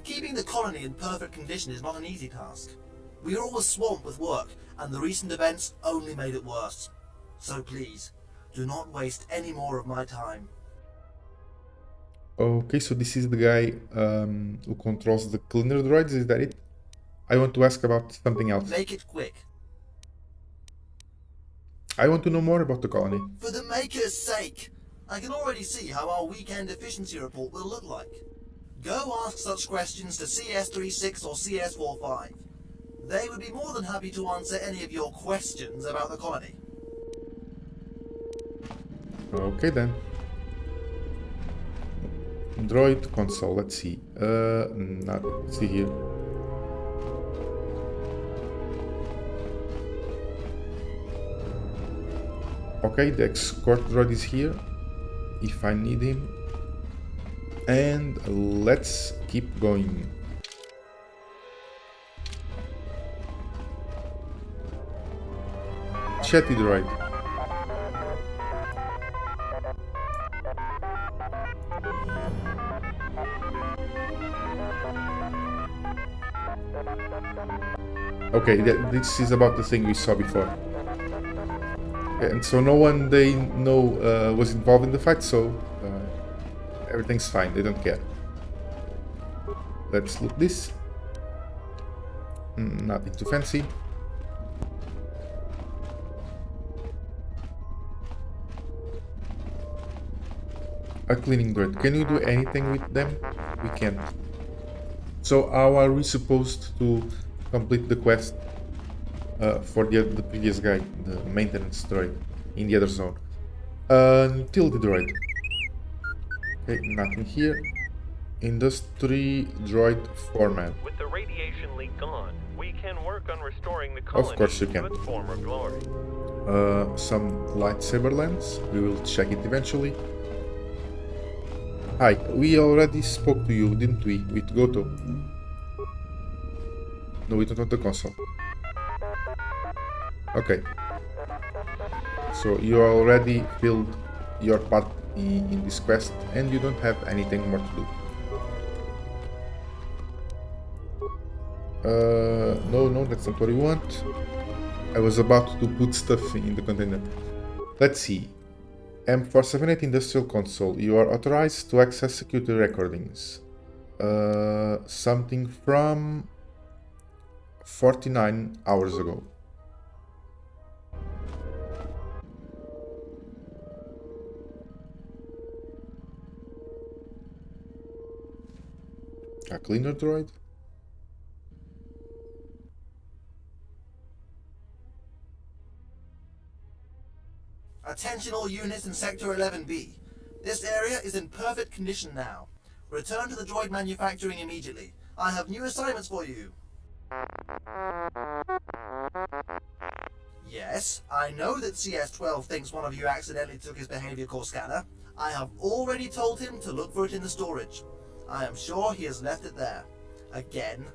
Keeping the colony in perfect condition is not an easy task. We are always swamped with work, and the recent events only made it worse. So please, do not waste any more of my time.
Okay, so this is the guy who controls the cleaner droids, is that it? I want to ask about something else.
Make it quick.
I want to know more about the colony.
For the Maker's sake! I can already see how our weekend efficiency report will look like. Go ask such questions to CS36 or CS45. They would be more than happy to answer any of your questions about the colony.
Okay then. Droid console, let's see. Let's see here. Okay, the escort droid is here, if I need him. And let's keep going. Chatty droid. Okay, this is about the thing we saw before. And so no one they know was involved in the fight, so everything's fine, they don't care. Let's look this. Nothing too fancy. A cleaning droid. Can you do anything with them? We can't. So how are we supposed to complete the quest for the previous guy, the maintenance droid in the other zone. Utility droid. Okay, nothing here. Industry droid foreman.
With the radiation leak gone, we can work on restoring the colony
Of course you
to
can.
its former glory.
Some lightsaber lens. We will check it eventually. Hi, we already spoke to you, didn't we? With Goto. No, we don't want the console. Okay. So you already filled your part in this quest and you don't have anything more to do. No, that's not what we want. I was about to put stuff in the container. Let's see. M478 Industrial Console. You are authorized to access security recordings. Something from 49 hours ago. A cleaner droid?
Attention all units in Sector 11B. This area is in perfect condition now. Return to the droid manufacturing immediately. I have new assignments for you. Yes, I know that CS-12 thinks one of you accidentally took his behavior core scanner. I have already told him to look for it in the storage. I am sure he has left it there. Again.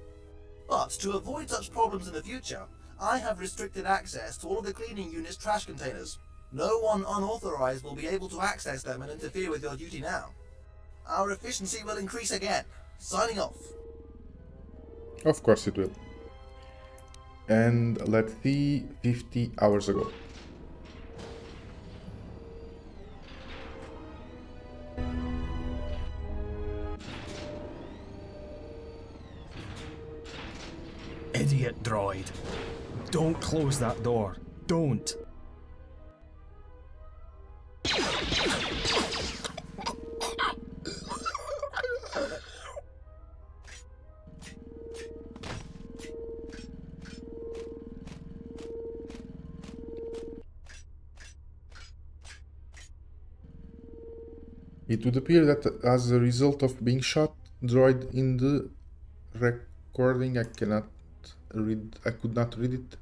But to avoid such problems in the future, I have restricted access to all of the cleaning unit's trash containers. No one unauthorized will be able to access them and interfere with your duty now. Our efficiency will increase again. Signing off.
Of course it will. And let's see, 50 hours ago.
Idiot droid. Don't close that door. Don't.
It would appear that as a result of being shot, droid in the recording, I could not read it.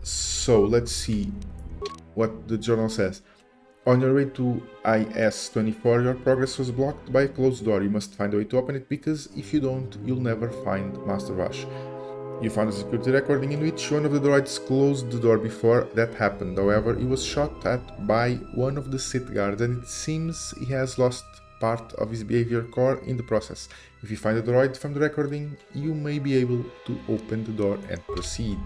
So let's see what the journal says. On your way to IS-24, your progress was blocked by a closed door. You must find a way to open it, because if you don't, you'll never find Master Vash. You found a security recording in which one of the droids closed the door before that happened. However, he was shot at by one of the Sith guards, and it seems he has lost part of his behavior core in the process. If you find a droid from the recording, you may be able to open the door and proceed.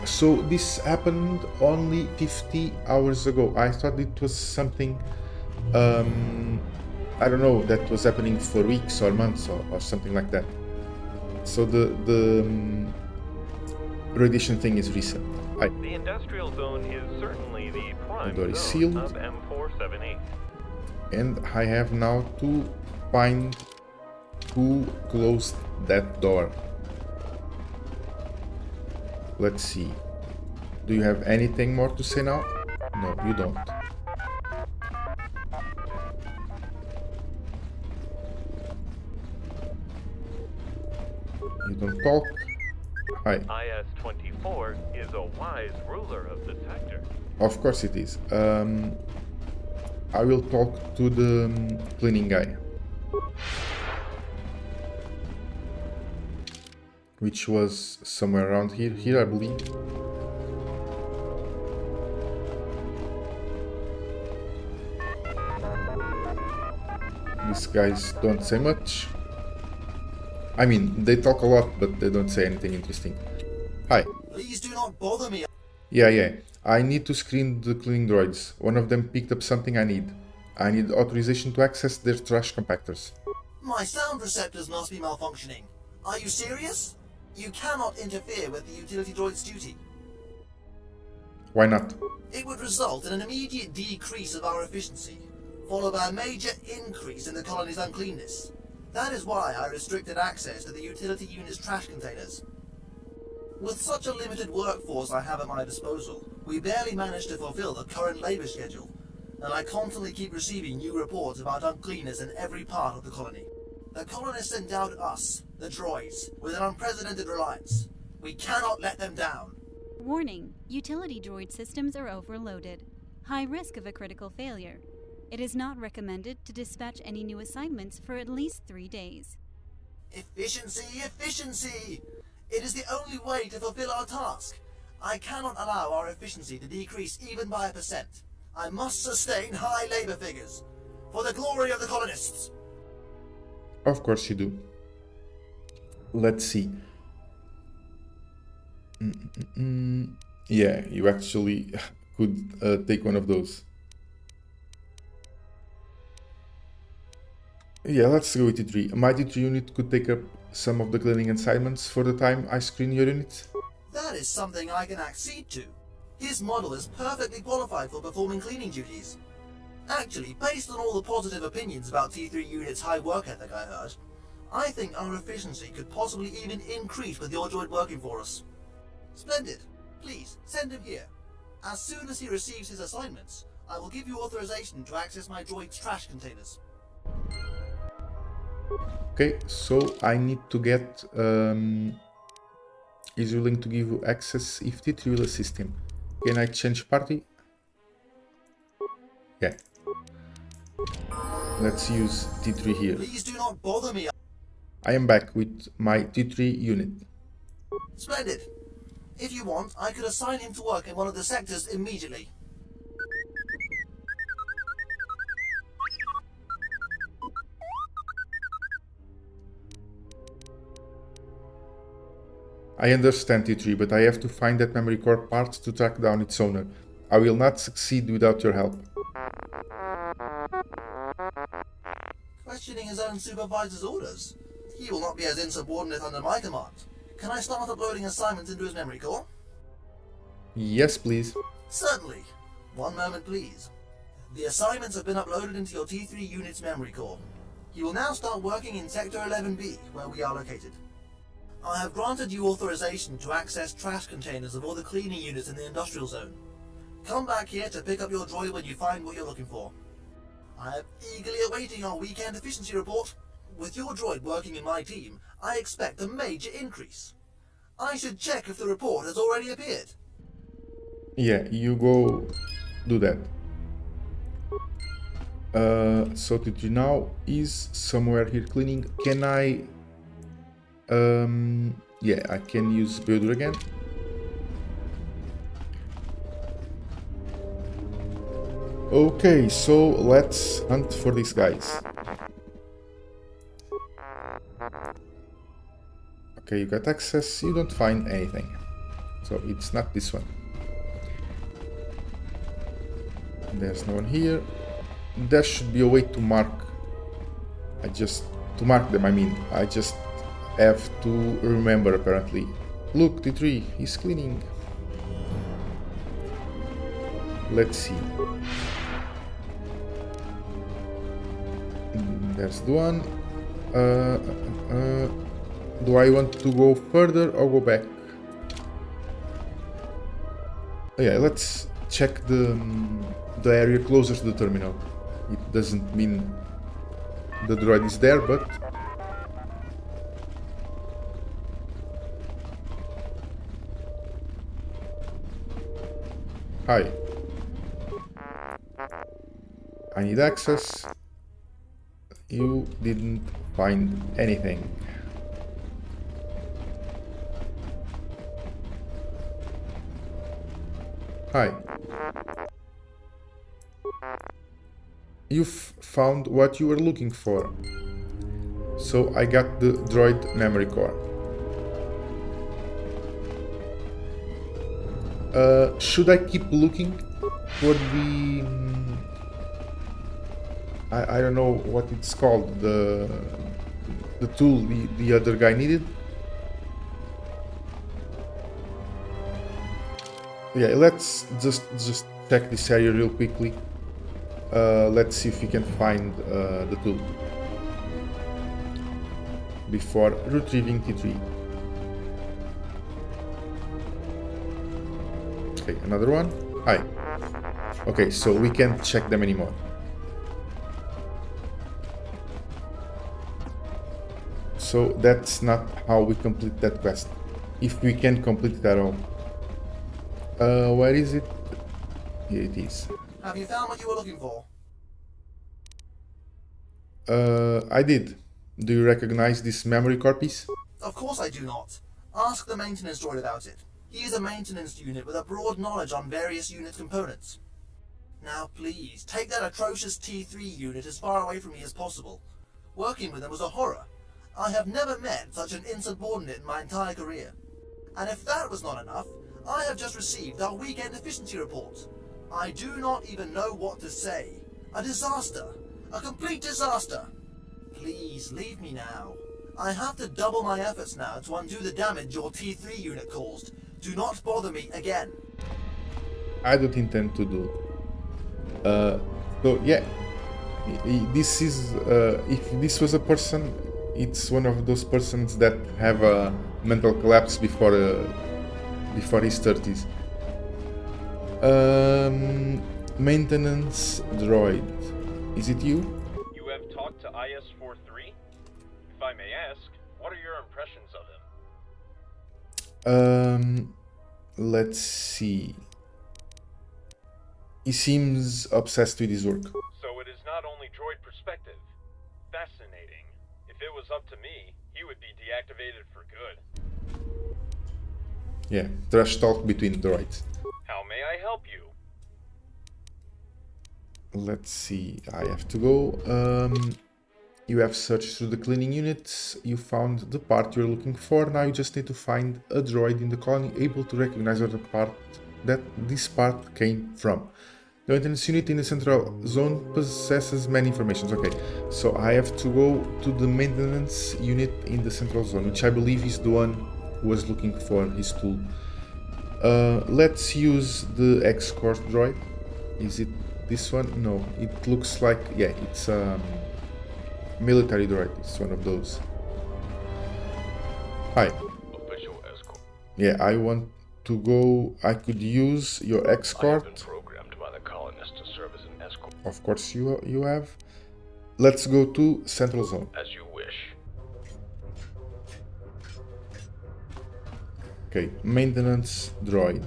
So this happened only 50 hours ago. I thought it was something, I don't know, that was happening for weeks or months or something like that. So the radiation thing is recent.
The industrial zone is certainly the prime
door is
zone
sealed.
of M478.
And I have now to find who closed that door. Let's see. Do you have anything more to say now? No, you don't. You don't talk. Hi.
IS-24 is a wise ruler of the sector.
Of course it is. I will talk to the cleaning guy. Which was somewhere around here I believe. These guys don't say much. I mean, they talk a lot, but they don't say anything interesting. Hi.
Please do not bother me.
Yeah. I need to screen the cleaning droids. One of them picked up something I need. I need authorization to access their trash compactors.
My sound receptors must be malfunctioning. Are you serious? You cannot interfere with the utility droid's duty.
Why not?
It would result in an immediate decrease of our efficiency, followed by a major increase in the colony's uncleanness. That is why I restricted access to the utility unit's trash containers. With such a limited workforce I have at my disposal, we barely manage to fulfill the current labor schedule, and I constantly keep receiving new reports about uncleanness in every part of the colony. The colonists endowed us, the droids, with an unprecedented reliance. We cannot let them down.
Warning, utility droid systems are overloaded. High risk of a critical failure. It is not recommended to dispatch any new assignments for at least 3 days.
Efficiency, efficiency! It is the only way to fulfill our task. I cannot allow our efficiency to decrease even by 1%. I must sustain high labor figures. For the glory of the colonists!
Of course you do. Let's see. Yeah, you actually could take one of those. Yeah, let's go with T3. My T3 unit could take up some of the cleaning assignments for the time I screen your unit.
That is something I can accede to. His model is perfectly qualified for performing cleaning duties. Actually, based on all the positive opinions about T3 unit's high work ethic I heard, I think our efficiency could possibly even increase with your droid working for us. Splendid. Please, send him here. As soon as he receives his assignments, I will give you authorization to access my droid's trash containers.
Okay, so I need to get is willing to give you access if T3 will assist him. Can I change party? Yeah. Let's use T3 here.
Please do not bother me.
I am back with my T3 unit.
Splendid. If you want, I could assign him to work in one of the sectors immediately.
I understand T3, but I have to find that memory core part to track down its owner. I will not succeed without your help.
Questioning his own supervisor's orders. He will not be as insubordinate under my command. Can I start uploading assignments into his memory core?
Yes, please.
Certainly. One moment, please. The assignments have been uploaded into your T3 unit's memory core. He will now start working in Sector 11B, where we are located. I have granted you authorization to access trash containers of all the cleaning units in the industrial zone. Come back here to pick up your droid when you find what you're looking for. I am eagerly awaiting our weekend efficiency report. With your droid working in my team, I expect a major increase. I should check if the report has already appeared.
Yeah, you go do that. So T3 now is somewhere here cleaning. Can I... yeah, I can use builder again. Okay, so let's hunt for these guys. Okay, you got access, you don't find anything. So it's not this one. There's no one here. There should be a way to mark. To mark them, I mean. I just have to remember, apparently. Look, T3, he's cleaning. Let's see. There's the one. Do I want to go further or go back? Yeah, let's check the area closer to the terminal. It doesn't mean the droid is there, but... Hi. I need access. You didn't find anything. Hi. You've found what you were looking for. So I got the droid memory core. Should I keep looking for the... I don't know what it's called, the tool the other guy needed? Yeah, let's just check this area real quickly. Let's see if we can find the tool. before retrieving T3. Okay, another one. Hi. Okay, so we can't check them anymore. So that's not how we complete that quest. If we can complete it at all. Where is it? Here it is.
Have you found what you were looking for?
I did. Do you recognize this memory core piece?
Of course I do not. Ask the maintenance droid about it. He is a maintenance unit with a broad knowledge on various unit components. Now please, take that atrocious T3 unit as far away from me as possible. Working with them was a horror. I have never met such an insubordinate in my entire career. And if that was not enough, I have just received our weekend efficiency report. I do not even know what to say. A disaster. A complete disaster. Please, leave me now. I have to double my efforts now to undo the damage your T3 unit caused. Do not bother me again.
I don't intend to do. So yeah, this is, if this was a person, it's one of those persons that have a mental collapse before his 30s. Maintenance droid. Is it you?
You have talked to IS-43? If I may ask, what are your impressions of him?
Let's see. He seems obsessed with his work.
So it is not only droid perspective. Fascinating. If it was up to me, he would be deactivated for good.
Yeah, trash talk between droids.
How may I help you?
Let's see, I have to go. You have searched through the cleaning units, you found the part you're looking for, now you just need to find a droid in the colony able to recognize where the part that this part came from. The maintenance unit in the central zone possesses many informations. Okay, so I have to go to the maintenance unit in the central zone, which I believe is the one who was looking for his tool. Let's use the escort droid. Is it this one? No, it looks like, yeah, it's military droid. It's one of those. Hi.
Official escort.
Yeah, I want to go. I could use your escort.
I have been programmed by the colonists to serve as an escort.
Of course you have. Let's go to central zone.
As you wish.
Okay, maintenance droid.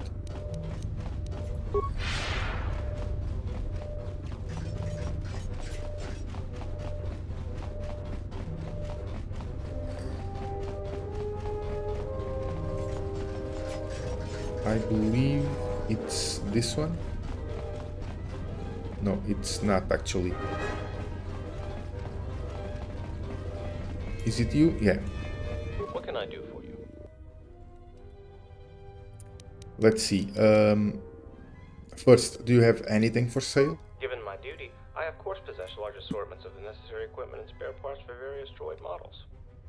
I believe it's this one. No, it's not actually. Is it you? Yeah.
What can I do for you?
Let's see. First, do you have anything for sale?
Given my duty, I of course possess large assortments of the necessary equipment and spare parts for various droid models.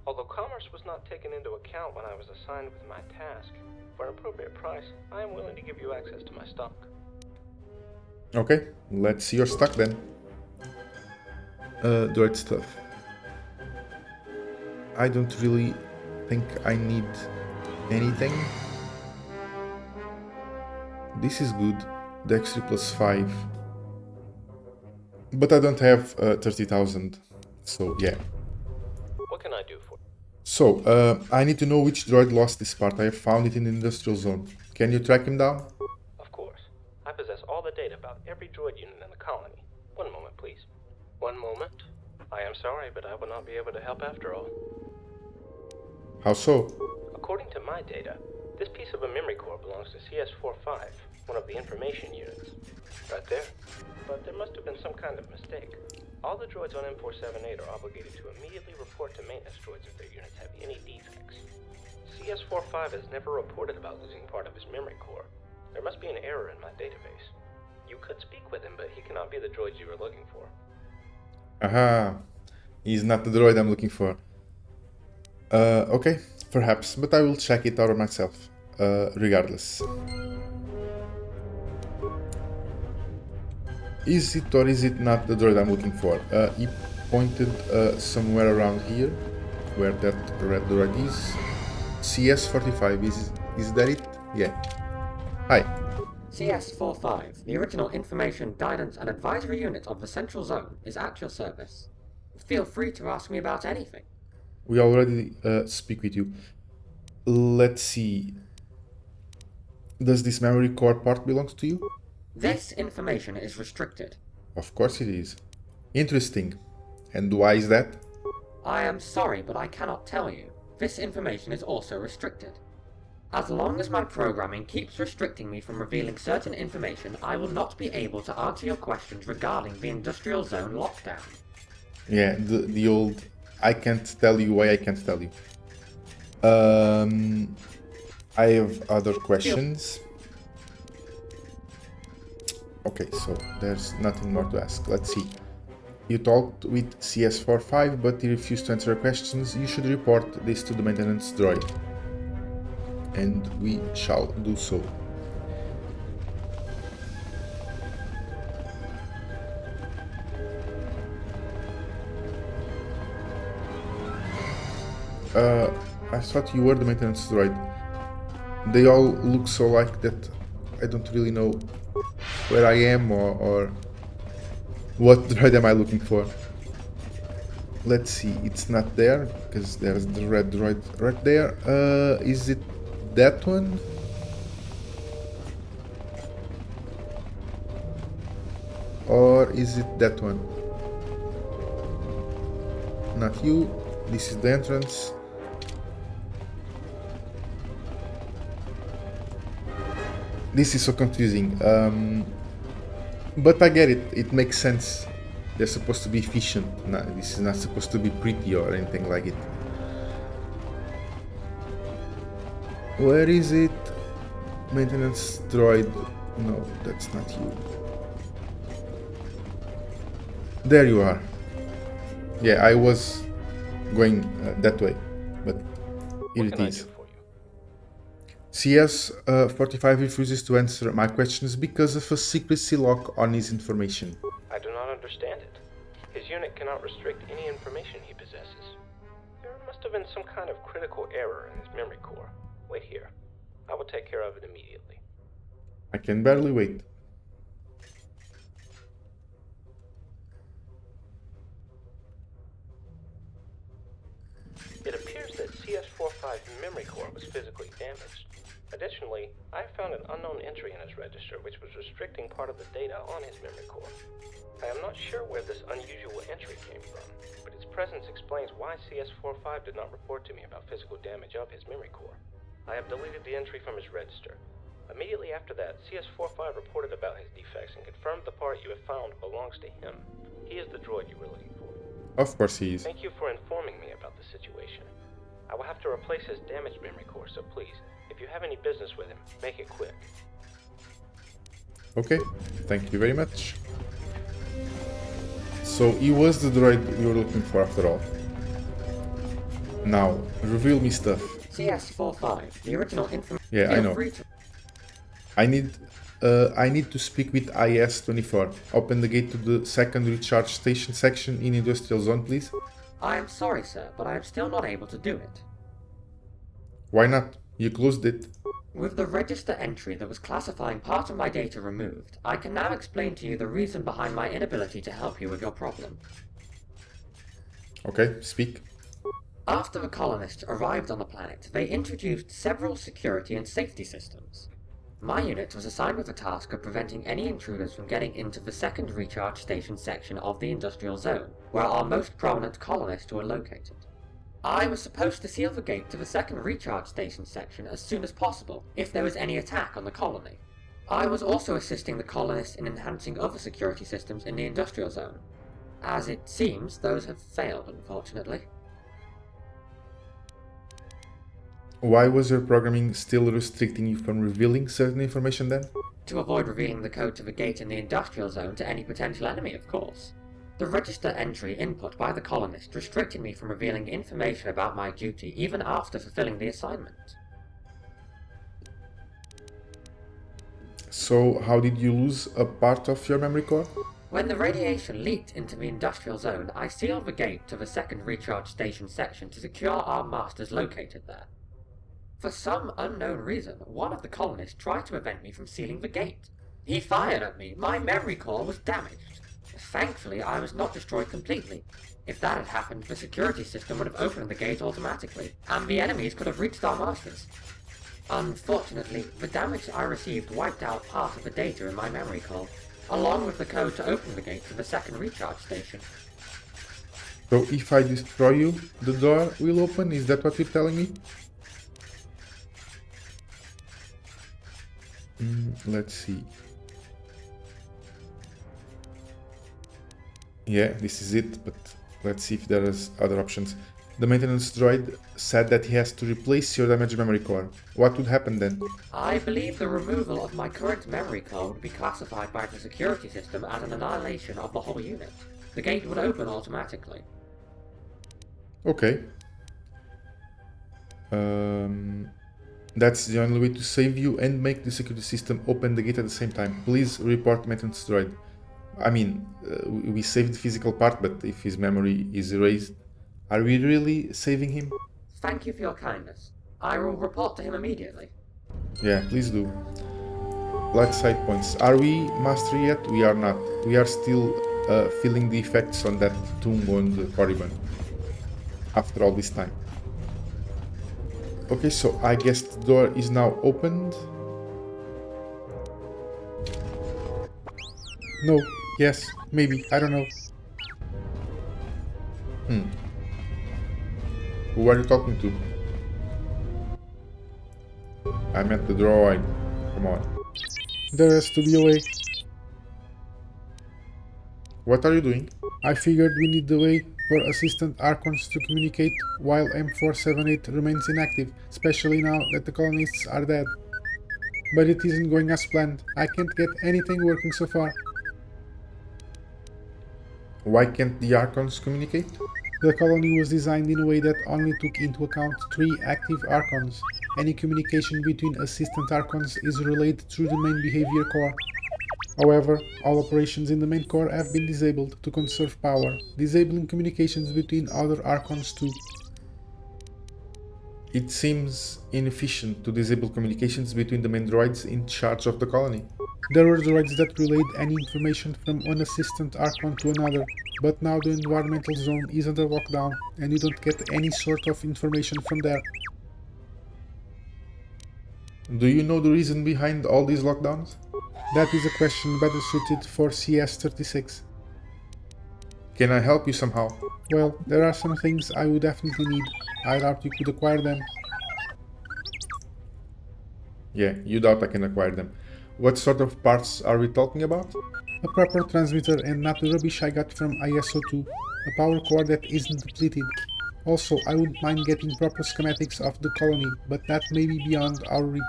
Although commerce was not taken into account when I was assigned with my task, for an appropriate price, I am willing to give you access to my stock.
Okay, let's see your stock then. Droid stuff. I don't really think I need anything. This is good. Dexterity +5. But I don't have 30,000. So yeah.
What can I do for you?
So, I need to know which droid lost this part. I have found it in the industrial zone. Can you track him down?
Of course. I possess all the data about every droid unit in the colony. One moment, please. One moment. I am sorry, but I will not be able to help after all.
How so?
According to my data, this piece of a memory core belongs to CS-45, one of the information units. Right there. But there must have been some kind of mistake. All the droids on M478 are obligated to immediately report to maintenance droids if their units have any defects. CS-45 has never reported about losing part of his memory core. There must be an error in my database. You could speak with him, but he cannot be the droid you were looking for.
Aha! He's not the droid I'm looking for. Okay, perhaps, but I will check it out myself, regardless. Is it or is it not the droid I'm looking for? He pointed somewhere around here. where that red droid is. CS-45, is that it? Yeah. Hi.
CS-45, the original information, guidance and advisory unit of the Central Zone, is at your service. Feel free to ask me about anything.
We already speak with you. Let's see. Does this memory core part belongs to you?
This information is restricted.
Of course it is. Interesting. And why is that?
I am sorry, but I cannot tell you. This information is also restricted. As long as my programming keeps restricting me from revealing certain information, I will not be able to answer your questions regarding the Industrial Zone lockdown.
Yeah, the old I can't tell you why I can't tell you. I have other questions. Okay, so there's nothing more to ask. Let's see. You talked with CS-45, but he refused to answer your questions. You should report this to the maintenance droid. And we shall do so. I thought you were the maintenance droid. They all look so like that I don't really know where I am or what droid am I looking for. Let's see, it's not there because there's the red droid right there. Is it that one? Or is it that one? Not you. This is the entrance. This is so confusing. But I get it. It makes sense. They're supposed to be efficient. No, this is not supposed to be pretty or anything like it. Where is it? Maintenance droid. No, that's not you. There you are. Yeah, I was going that way, but here it is. CS-45 refuses to answer my questions because of a secrecy lock on his information.
I do not understand it. His unit cannot restrict any information he possesses. There must have been some kind of critical error in his memory core. Wait here. I will take care of it immediately.
I can barely wait.
It appears that CS-45's memory core was physically damaged. Additionally, I found an unknown entry in his register which was restricting part of the data on his memory core. I am not sure where this unusual entry came from, but its presence explains why CS-45 did not report to me about physical damage of his memory core. I have deleted the entry from his register. Immediately after that, CS-45 reported about his defects and confirmed the part you have found belongs to him. He is the droid you were looking for.
Of course he is.
Thank you for informing me about the situation. I will have to replace his damaged memory core, so please, if you have any business with him, make it quick.
Okay, thank you very much. So he was the droid we were looking for after all. Now, reveal me stuff.
CS-45, the original information.
Yeah, I know. I need to speak with IS-24. Open the gate to the second recharge station section in Industrial Zone, please.
I am sorry, sir, but I am still not able to do it.
Why not? You closed it.
With the register entry that was classifying part of my data removed, I can now explain to you the reason behind my inability to help you with your problem.
Okay, speak.
After the colonists arrived on the planet, they introduced several security and safety systems. My unit was assigned with the task of preventing any intruders from getting into the second recharge station section of the Industrial Zone, where our most prominent colonists were located. I was supposed to seal the gate to the second recharge station section as soon as possible, if there was any attack on the colony. I was also assisting the colonists in enhancing other security systems in the Industrial Zone. As it seems, those have failed, unfortunately.
Why was your programming still restricting you from revealing certain information then?
To avoid revealing the code to the gate in the Industrial Zone to any potential enemy, of course. The register entry input by the colonist restricted me from revealing information about my duty even after fulfilling the assignment.
So how did you lose a part of your memory core?
When the radiation leaked into the industrial zone, I sealed the gate to the second recharge station section to secure our masters located there. For some unknown reason, one of the colonists tried to prevent me from sealing the gate. He fired at me. My memory core was damaged. Thankfully, I was not destroyed completely. If that had happened, the security system would have opened the gate automatically, and the enemies could have reached our masters. Unfortunately, the damage I received wiped out part of the data in my memory core, along with the code to open the gate to the second recharge station.
So if I destroy you, the door will open? Is that what you're telling me? Let's see. Yeah, this is it, but let's see if there is other options. The maintenance droid said that he has to replace your damaged memory core. What would happen then?
I believe the removal of my current memory core would be classified by the security system as an annihilation of the whole unit. The gate would open automatically.
Okay. That's the only way to save you and make the security system open the gate at the same time. Please report maintenance droid. I mean, we saved the physical part, but if his memory is erased, are we really saving him?
Thank you for your kindness. I will report to him immediately.
Yeah, please do. Light side points. Are we master yet? We are not. We are still feeling the effects on that tomb on the Corriban after all this time. Okay, so I guess the door is now opened. No, yes, maybe, I don't know. Who are you talking to? I meant the droid. Come on. There has to be a way. What are you doing? I figured we need the way for Assistant Archons to communicate while M478 remains inactive, especially now that the colonists are dead. But it isn't going as planned. I can't get anything working so far. Why can't the Archons communicate? The colony was designed in a way that only took into account 3 active Archons. Any communication between Assistant Archons is relayed through the main behavior core. However, all operations in the main core have been disabled to conserve power, disabling communications between other Archons too. It seems inefficient to disable communications between the main droids in charge of the colony. There were droids that relayed any information from one Assistant Archon to another, but now the environmental zone is under lockdown and you don't get any sort of information from there. Do you know the reason behind all these lockdowns? That is a question better suited for CS-36. Can I help you somehow? Well, there are some things I would definitely need. I doubt you could acquire them. Yeah, you doubt I can acquire them. What sort of parts are we talking about? A proper transmitter and not the rubbish I got from ISO2. A power core that isn't depleted. Also, I wouldn't mind getting proper schematics of the colony, but that may be beyond our reach.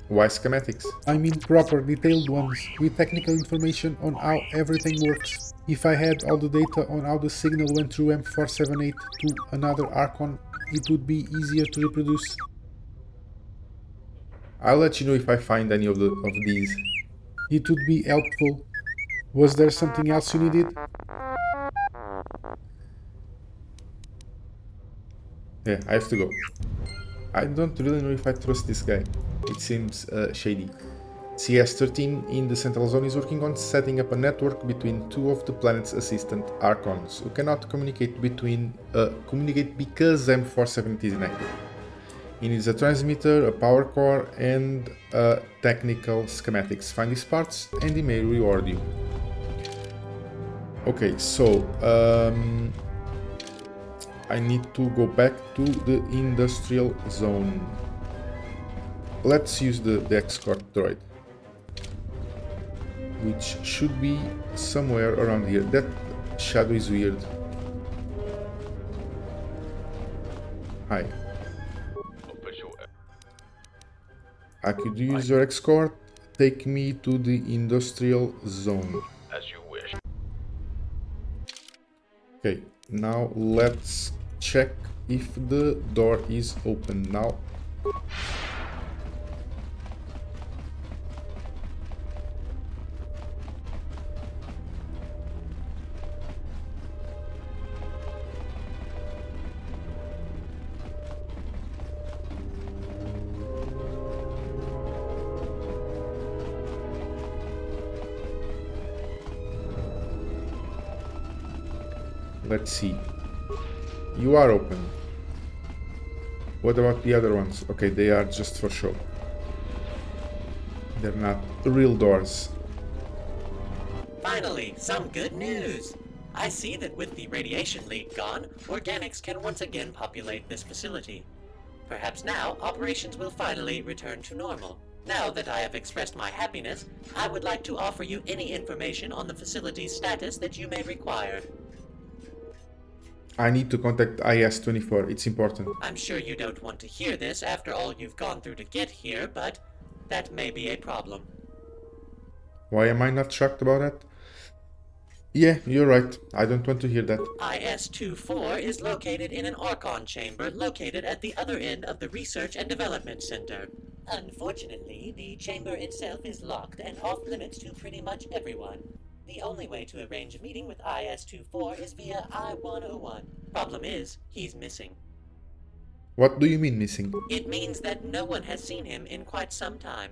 Why schematics? I mean proper, detailed ones, with technical information on how everything works. If I had all the data on how the signal went through M478 to another Archon, it would be easier to reproduce. I'll let you know if I find any of these. It would be helpful. Was there something else you needed? Yeah, I have to go. I don't really know if I trust this guy. It seems shady. CS-13 in the Central Zone is working on setting up a network between 2 of the planet's assistant Archons, who cannot communicate because M470 is inactive. He needs a transmitter, a power core, and technical schematics. Find these parts and he may reward you. Okay, so I need to go back to the industrial zone. Let's use the escort droid, which should be somewhere around here. That shadow is weird. Hi. I could use your escort. Take me to the industrial zone.
As you wish.
Okay, now let's check if the door is open now. Let's see. You are open. What about the other ones? Okay, they are just for show. They're not real doors.
Finally, some good news! I see that with the radiation leak gone, organics can once again populate this facility. Perhaps now, operations will finally return to normal. Now that I have expressed my happiness, I would like to offer you any information on the facility's status that you may require.
I need to contact IS-24, it's important.
I'm sure you don't want to hear this after all you've gone through to get here, but that may be a problem.
Why am I not shocked about that? Yeah, you're right. I don't want to hear that.
IS-24 is located in an Archon chamber located at the other end of the Research and Development Center. Unfortunately, the chamber itself is locked and off-limits to pretty much everyone. The only way to arrange a meeting with IS-24 is via I-101. Problem is, he's missing.
What do you mean missing?
It means that no one has seen him in quite some time.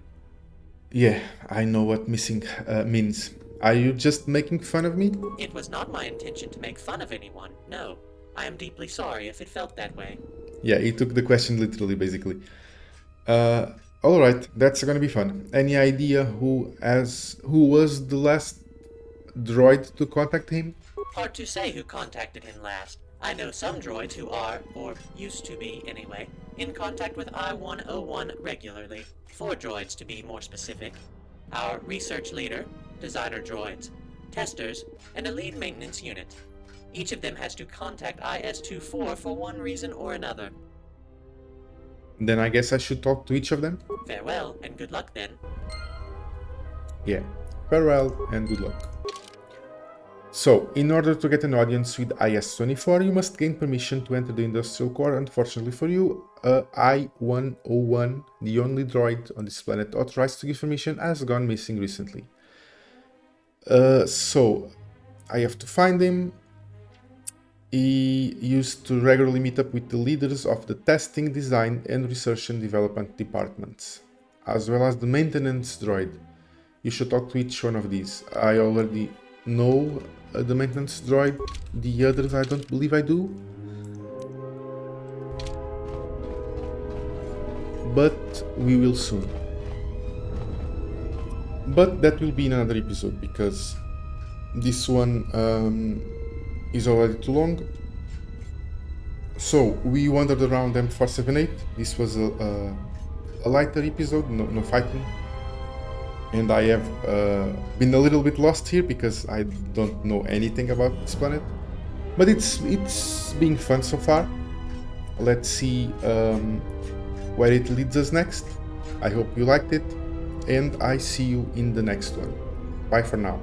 Yeah, I know what missing means. Are you just making fun of me?
It was not my intention to make fun of anyone, no. I am deeply sorry if it felt that way.
Yeah, he took the question literally, basically. Alright, that's gonna be fun. Any idea who was the last droid to contact him?
Hard to say who contacted him last. I know some droids who are, or used to be anyway, in contact with I-101 regularly. 4 droids to be more specific. Our research leader, designer droids, testers, and a lead maintenance unit. Each of them has to contact IS-24 for one reason or another.
Then I guess I should talk to each of them?
Farewell, and good luck then.
Yeah, farewell and good luck. So, in order to get an audience with IS-24, you must gain permission to enter the industrial core. Unfortunately for you, I-101, the only droid on this planet authorized to give permission, has gone missing recently. So, I have to find him. He used to regularly meet up with the leaders of the testing, design, and research and development departments, as well as the maintenance droid. You should talk to each one of these. I already know the maintenance droid. The others I don't believe I do. But we will soon. But that will be in another episode, because this one is already too long. So we wandered around M478. This was a lighter episode, no fighting. And I have been a little bit lost here because I don't know anything about this planet. But it's been fun so far. Let's see where it leads us next. I hope you liked it, and I see you in the next one. Bye for now.